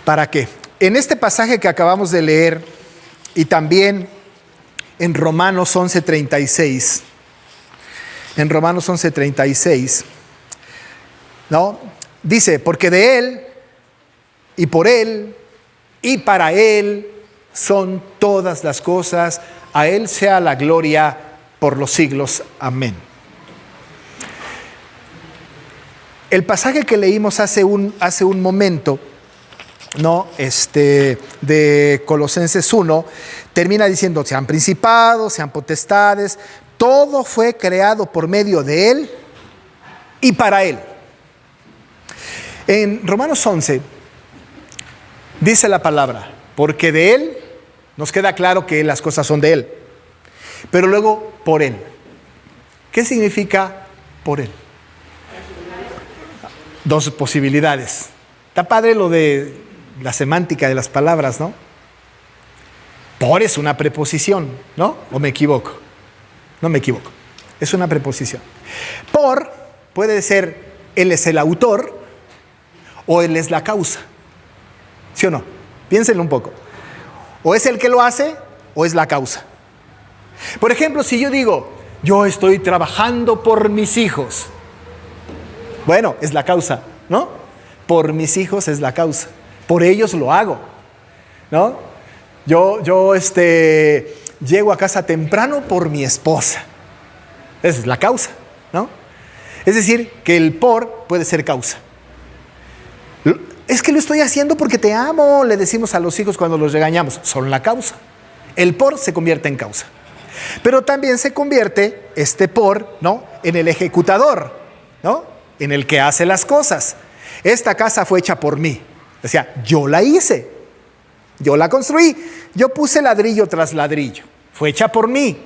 ¿Para qué? En este pasaje que acabamos de leer y también en Romanos 11:36, ¿no? Dice, porque de Él y por Él y para Él son todas las cosas, a Él sea la gloria por los siglos. Amén. El pasaje que leímos hace un momento, ¿no? De Colosenses 1, termina diciendo, sean principados, sean potestades, todo fue creado por medio de Él y para Él. En Romanos 11 dice la palabra, porque de Él, nos queda claro que las cosas son de Él, pero luego por Él. ¿Qué significa por Él? Dos posibilidades. Está padre lo de la semántica de las palabras, ¿no? Por es una preposición, ¿no? ¿O me equivoco? No me equivoco. Es una preposición. Por puede ser Él es el autor o Él es la causa. ¿Sí o no? Piénsenlo un poco. O es el que lo hace o es la causa. Por ejemplo, si yo digo, yo estoy trabajando por mis hijos. Bueno, es la causa, ¿no? Por mis hijos es la causa. Por ellos lo hago, ¿no? Yo llego a casa temprano por mi esposa. Esa es la causa, ¿no? Es decir, que el por puede ser causa. Es que lo estoy haciendo porque te amo, le decimos a los hijos cuando los regañamos. Son la causa. El por se convierte en causa. Pero también se convierte este por, ¿no?, en el ejecutador, ¿no?, en el que hace las cosas. Esta casa fue hecha por mí. O sea, yo la hice, yo la construí, yo puse ladrillo tras ladrillo. Fue hecha por mí,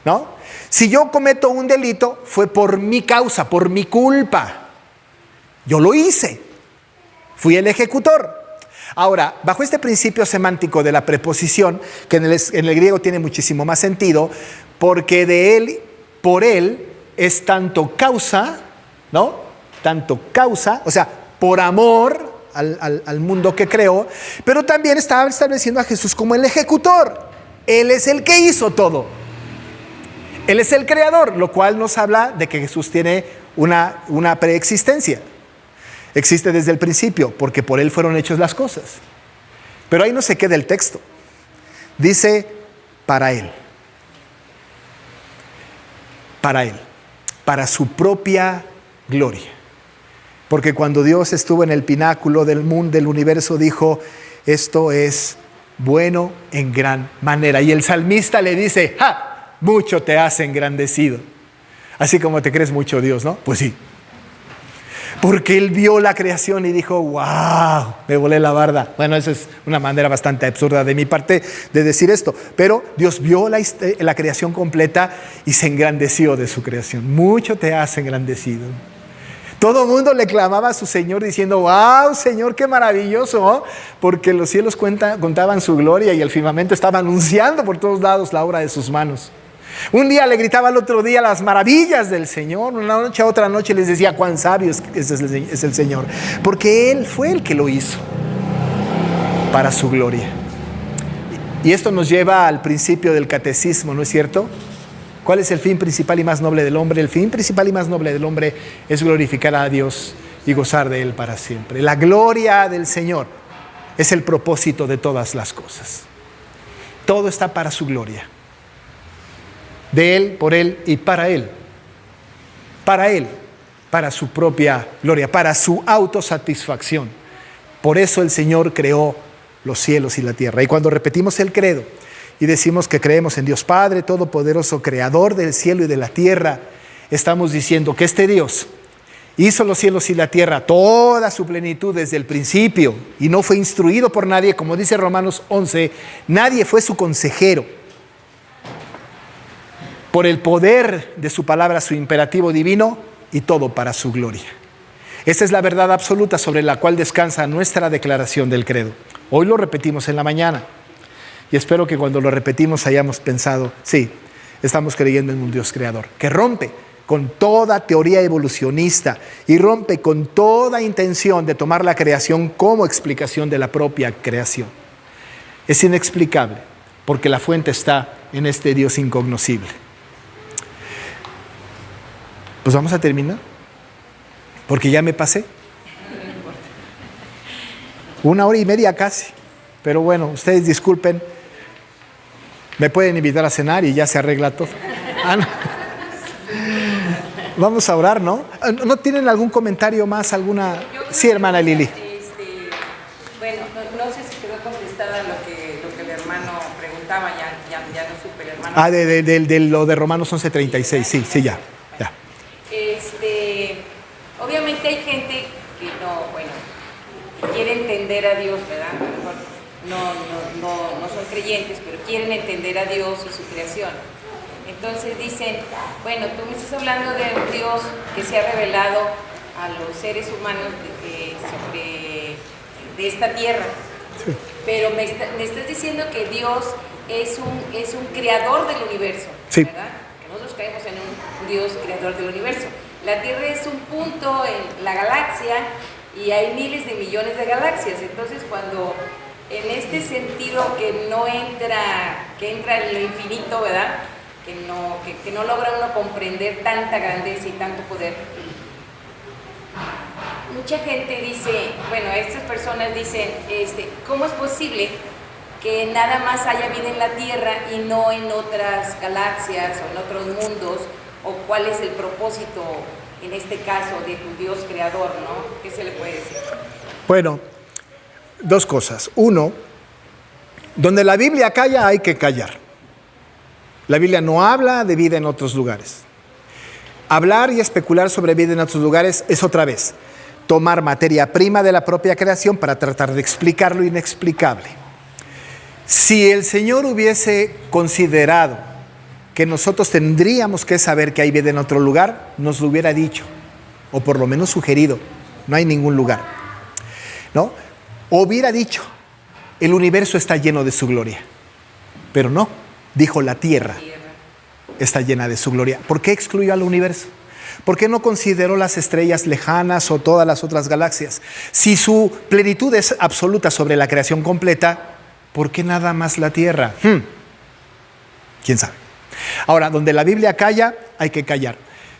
¿no? Si yo cometo un delito, fue por mi causa, por mi culpa. Yo lo hice. Fui el ejecutor. Ahora, bajo este principio semántico de la preposición, que en el griego tiene muchísimo más sentido, porque de él, por él, es tanto causa, ¿no? Tanto causa, o sea, por amor al mundo que creó, pero también estaba estableciendo a Jesús como el ejecutor. Él es el que hizo todo. Él es el creador, lo cual nos habla de que Jesús tiene una preexistencia. Existe desde el principio, porque por él fueron hechas las cosas. Pero ahí no se queda el texto. Dice, para él. Para él. Para su propia gloria. Porque cuando Dios estuvo en el pináculo del mundo, del universo, dijo, esto es bueno en gran manera. Y el salmista le dice, ¡ja! Mucho te has engrandecido. Así como te crees mucho Dios, ¿no? Pues sí. Porque él vio la creación y dijo, wow, me volé la barda. Bueno, esa es una manera bastante absurda de mi parte de decir esto. Pero Dios vio la creación completa y se engrandeció de su creación. Mucho te has engrandecido. Todo el mundo le clamaba a su Señor diciendo, wow, Señor, qué maravilloso, ¿no? Porque los cielos contaban su gloria y el firmamento estaba anunciando por todos lados la obra de sus manos. Un día le gritaba al otro día las maravillas del Señor. Una noche a otra noche les decía cuán sabio es el Señor. Porque Él fue el que lo hizo para su gloria. Y esto nos lleva al principio del catecismo, ¿no es cierto? ¿Cuál es el fin principal y más noble del hombre? El fin principal y más noble del hombre es glorificar a Dios y gozar de Él para siempre. La gloria del Señor es el propósito de todas las cosas. Todo está para su gloria. De Él, por Él y para Él. Para Él, para su propia gloria, para su autosatisfacción. Por eso el Señor creó los cielos y la tierra. Y cuando repetimos el credo y decimos que creemos en Dios Padre Todopoderoso, Creador del cielo y de la tierra, estamos diciendo que este Dios hizo los cielos y la tierra, toda su plenitud desde el principio, y no fue instruido por nadie, como dice Romanos 11, nadie fue su consejero. Por el poder de su palabra, su imperativo divino, y todo para su gloria. Esa es la verdad absoluta sobre la cual descansa nuestra declaración del credo. Hoy lo repetimos en la mañana, y espero que cuando lo repetimos hayamos pensado, sí, estamos creyendo en un Dios creador, que rompe con toda teoría evolucionista y rompe con toda intención de tomar la creación como explicación de la propia creación. Es inexplicable, porque la fuente está en este Dios incognoscible. Pues vamos a terminar, porque ya me pasé. 1:30 casi. Pero bueno, ustedes disculpen. Me pueden invitar a cenar y ya se arregla todo. No. Vamos a orar, ¿no? ¿No tienen algún comentario más? ¿Alguna? Sí, hermana Lili. Bueno, no sé si quedó contestada lo que el hermano preguntaba, ya no supe el hermano. De lo de Romanos 11:36, sí, ya. Obviamente hay gente que que quiere entender a Dios, ¿verdad? A lo mejor no son creyentes, pero quieren entender a Dios y su creación. Entonces dicen, bueno, tú me estás hablando de un Dios que se ha revelado a los seres humanos de esta tierra, sí. Pero me estás diciendo que Dios es un creador del universo, sí. ¿Verdad? Que nosotros creemos en un Dios creador del universo. La Tierra es un punto en la galaxia y hay miles de millones de galaxias. Entonces, cuando en este sentido que entra en lo infinito, ¿verdad? Que no logra uno comprender tanta grandeza y tanto poder. Mucha gente dice, bueno, estas personas dicen, ¿cómo es posible que nada más haya vida en la Tierra y no en otras galaxias o en otros mundos? ¿O cuál es el propósito, en este caso, de tu Dios creador, ¿no? ¿Qué se le puede decir? Bueno, dos cosas. Uno, donde la Biblia calla, hay que callar. La Biblia no habla de vida en otros lugares. Hablar y especular sobre vida en otros lugares es otra vez tomar materia prima de la propia creación para tratar de explicar lo inexplicable. Si el Señor hubiese considerado que nosotros tendríamos que saber que hay vida en otro lugar, nos lo hubiera dicho, o por lo menos sugerido. No hay ningún lugar, ¿no? O hubiera dicho, el universo está lleno de su gloria. Pero no, dijo, la tierra está llena de su gloria. ¿Por qué excluyó al universo? ¿Por qué no consideró las estrellas lejanas o todas las otras galaxias? Si su plenitud es absoluta sobre la creación completa, ¿por qué nada más la tierra? ¿Quién sabe? Ahora, donde la Biblia calla, hay que callar.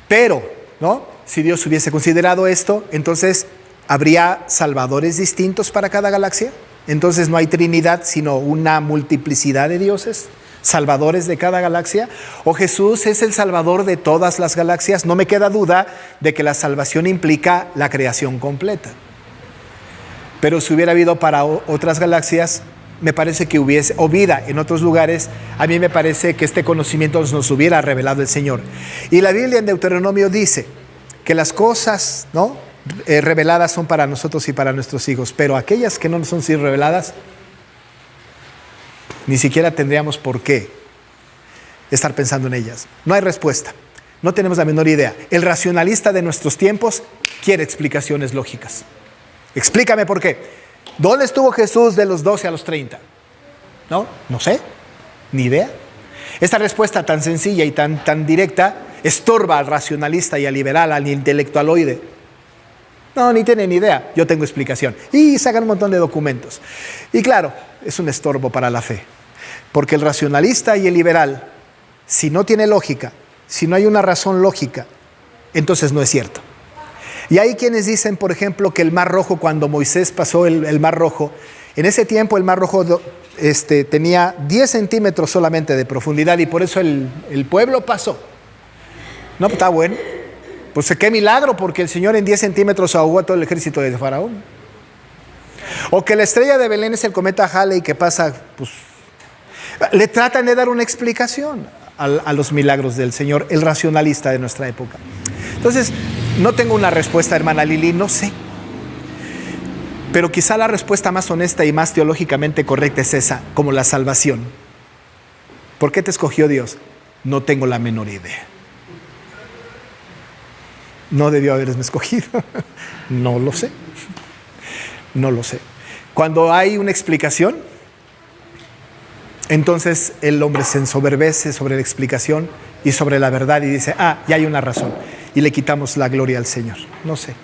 Pero, ¿no? Si Dios hubiese considerado esto, entonces ¿habría salvadores distintos para cada galaxia? Entonces no hay Trinidad, sino una multiplicidad de dioses, salvadores de cada galaxia. ¿O Jesús es el salvador de todas las galaxias? No me queda duda de que la salvación implica la creación completa. Pero si hubiera habido para otras galaxias, me parece que hubiese, o vida en otros lugares, a mí me parece que este conocimiento nos hubiera revelado el Señor. Y la Biblia en Deuteronomio dice que las cosas, ¿no?, reveladas son para nosotros y para nuestros hijos, pero aquellas que no nos son reveladas, ni siquiera tendríamos por qué estar pensando en ellas. No hay respuesta, no tenemos la menor idea. El racionalista de nuestros tiempos quiere explicaciones lógicas. Explícame por qué. ¿Dónde estuvo Jesús de los 12 a los 30? No sé, ni idea. Esta respuesta tan sencilla y tan directa estorba al racionalista y al liberal, al intelectualoide. No, ni tienen idea, yo tengo explicación. Y sacan un montón de documentos. Y claro, es un estorbo para la fe. Porque el racionalista y el liberal, si no tiene lógica, si no hay una razón lógica, entonces no es cierto. Y hay quienes dicen, por ejemplo, que el Mar Rojo, cuando Moisés pasó el Mar Rojo, en ese tiempo el Mar Rojo tenía 10 centímetros solamente de profundidad y por eso el pueblo pasó. No, pues está bueno. Pues qué milagro, porque el Señor en 10 centímetros ahogó a todo el ejército de Faraón. O que la estrella de Belén es el cometa Halley que pasa, pues le tratan de dar una explicación a los milagros del Señor, el racionalista de nuestra época. Entonces, no tengo una respuesta, hermana Lili, no sé. Pero quizá la respuesta más honesta y más teológicamente correcta es esa, como la salvación. ¿Por qué te escogió Dios? No tengo la menor idea. No debió haberme escogido. No lo sé. No lo sé. Cuando hay una explicación, entonces el hombre se ensoberbece sobre la explicación y sobre la verdad y dice, ya hay una razón. Y le quitamos la gloria al Señor. No sé.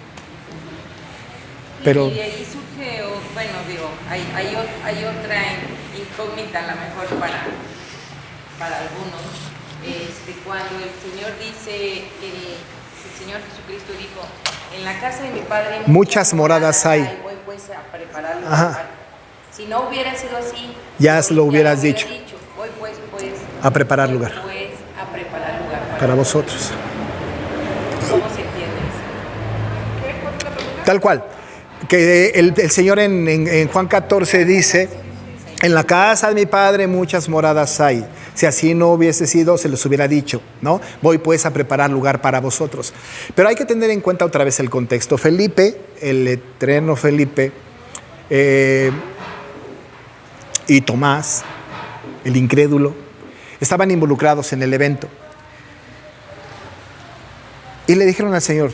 Pero... Y ahí surge, hay otra incógnita a lo mejor para algunos. Cuando el Señor dice, el Señor Jesucristo dijo, en la casa de mi Padre muchas moradas hay. Voy pues a preparar lugar. Si no hubiera sido así, ya lo hubieras dicho. Voy pues a preparar lugar. A preparar lugar para vosotros. ¿Cómo se entiende eso? Tal cual. Que el Señor en Juan 14 dice, en la casa de mi Padre muchas moradas hay. Si así no hubiese sido, se los hubiera dicho, ¿no? Voy pues a preparar lugar para vosotros. Pero hay que tener en cuenta otra vez el contexto. Felipe, el eterno Felipe, y Tomás, el incrédulo, estaban involucrados en el evento. Y le dijeron al Señor,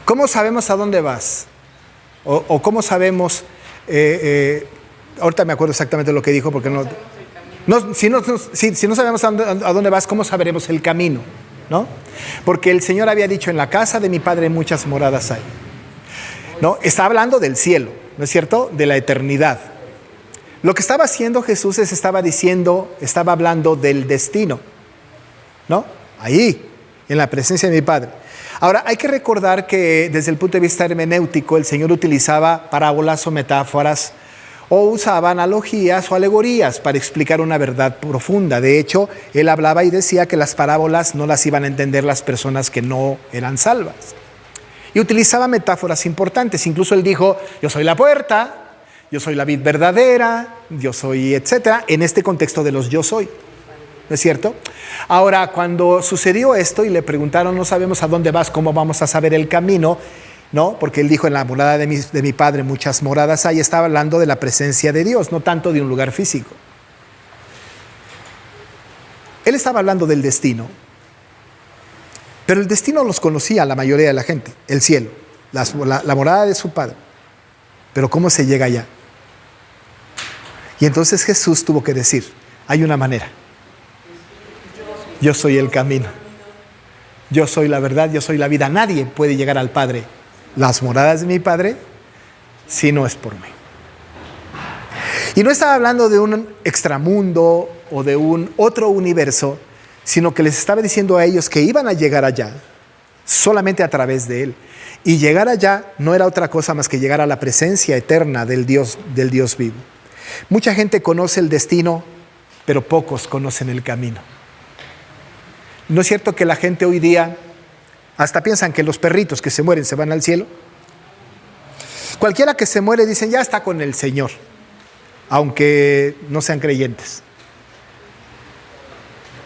¿cómo sabemos a dónde vas? O cómo sabemos, ahorita me acuerdo exactamente lo que dijo, porque si no sabemos a dónde vas, ¿cómo sabremos el camino? ¿No? Porque el Señor había dicho, en la casa de mi Padre muchas moradas hay. ¿No? Está hablando del cielo, ¿no es cierto? De la eternidad. Lo que estaba haciendo Jesús estaba hablando del destino, ¿no? Ahí, en la presencia de mi Padre. Ahora, hay que recordar que desde el punto de vista hermenéutico, el Señor utilizaba parábolas o metáforas, o usaba analogías o alegorías para explicar una verdad profunda. De hecho, Él hablaba y decía que las parábolas no las iban a entender las personas que no eran salvas. Y utilizaba metáforas importantes. Incluso Él dijo, yo soy la puerta, yo soy la vid verdadera, yo soy, etcétera, en este contexto de los yo soy. ¿No es cierto? Ahora, cuando sucedió esto y le preguntaron, no sabemos a dónde vas, cómo vamos a saber el camino, ¿no? Porque Él dijo, en la morada de mi Padre muchas moradas hay, estaba hablando de la presencia de Dios, no tanto de un lugar físico. Él estaba hablando del destino, pero el destino los conocía la mayoría de la gente, el cielo, la morada de su Padre. Pero ¿cómo se llega allá? Y entonces Jesús tuvo que decir, hay una manera. Yo soy el camino. Yo soy la verdad, yo soy la vida. Nadie puede llegar al Padre, las moradas de mi Padre, si no es por mí. Y no estaba hablando de un extramundo o de un otro universo, sino que les estaba diciendo a ellos que iban a llegar allá solamente a través de Él. Y llegar allá no era otra cosa más que llegar a la presencia eterna del Dios vivo. Mucha gente conoce el destino, pero pocos conocen el camino. ¿No es cierto que la gente hoy día hasta piensan que los perritos que se mueren se van al cielo? Cualquiera que se muere dicen, ya está con el Señor, aunque no sean creyentes.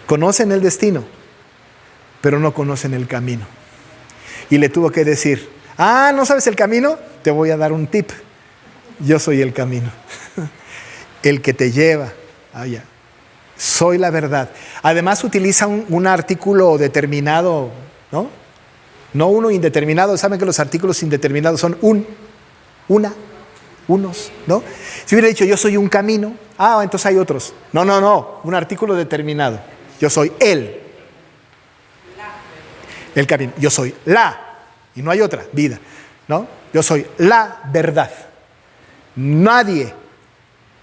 Conocen el destino, pero no conocen el camino. Y le tuvo que decir, ¿no sabes el camino? Te voy a dar un tip. Yo soy el camino. El que te lleva allá. Soy la verdad. Además utiliza un artículo determinado, ¿no? No uno indeterminado. Saben que los artículos indeterminados son unos, ¿no? Si hubiera dicho yo soy un camino, entonces hay otros. No. Un artículo determinado. Yo soy el camino. Yo soy y no hay otra, vida, ¿no? Yo soy la verdad. Nadie,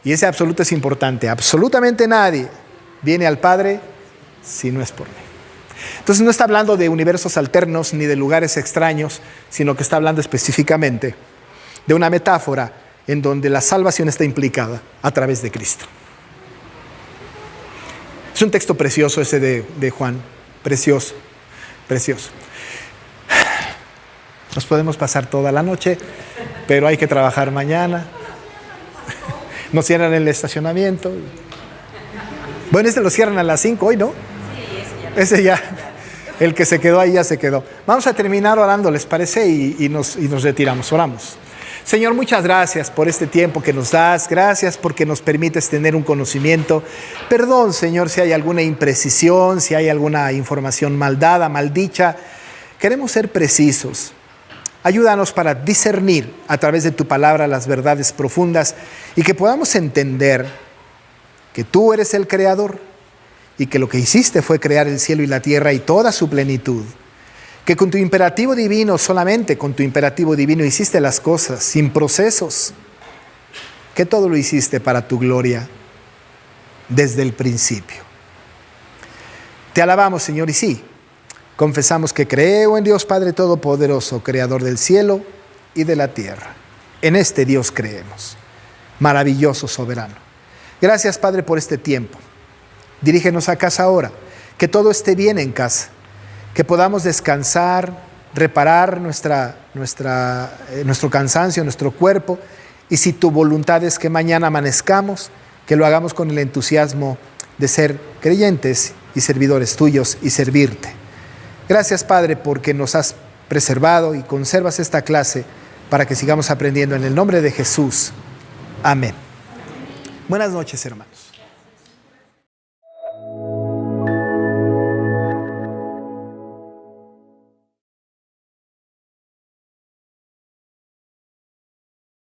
y ese absoluto es importante, absolutamente nadie viene al Padre si no es por mí. Entonces no está hablando de universos alternos ni de lugares extraños, sino que está hablando específicamente de una metáfora en donde la salvación está implicada a través de Cristo. Es un texto precioso ese de Juan, precioso. Nos podemos pasar toda la noche, pero hay que trabajar mañana. Nos cierran el estacionamiento. Bueno, lo cierran a las 5 hoy, ¿no? Sí, ese ya. El que se quedó ahí ya se quedó. Vamos a terminar orando, ¿les parece? Y nos retiramos. Oramos. Señor, muchas gracias por este tiempo que nos das. Gracias porque nos permites tener un conocimiento. Perdón, Señor, si hay alguna imprecisión, si hay alguna información mal dada, mal dicha. Queremos ser precisos. Ayúdanos para discernir a través de tu palabra las verdades profundas y que podamos entender que tú eres el creador y que lo que hiciste fue crear el cielo y la tierra y toda su plenitud. Que con tu imperativo divino, solamente con tu imperativo divino hiciste las cosas sin procesos. Que todo lo hiciste para tu gloria desde el principio. Te alabamos, Señor, y sí, confesamos que creo en Dios Padre Todopoderoso, Creador del cielo y de la tierra. En este Dios creemos, maravilloso, soberano. Gracias, Padre, por este tiempo. Dirígenos a casa ahora, que todo esté bien en casa, que podamos descansar, reparar nuestro cansancio, nuestro cuerpo, y si tu voluntad es que mañana amanezcamos, que lo hagamos con el entusiasmo de ser creyentes y servidores tuyos y servirte. Gracias, Padre, porque nos has preservado y conservas esta clase para que sigamos aprendiendo en el nombre de Jesús. Amén. Buenas noches, hermanos.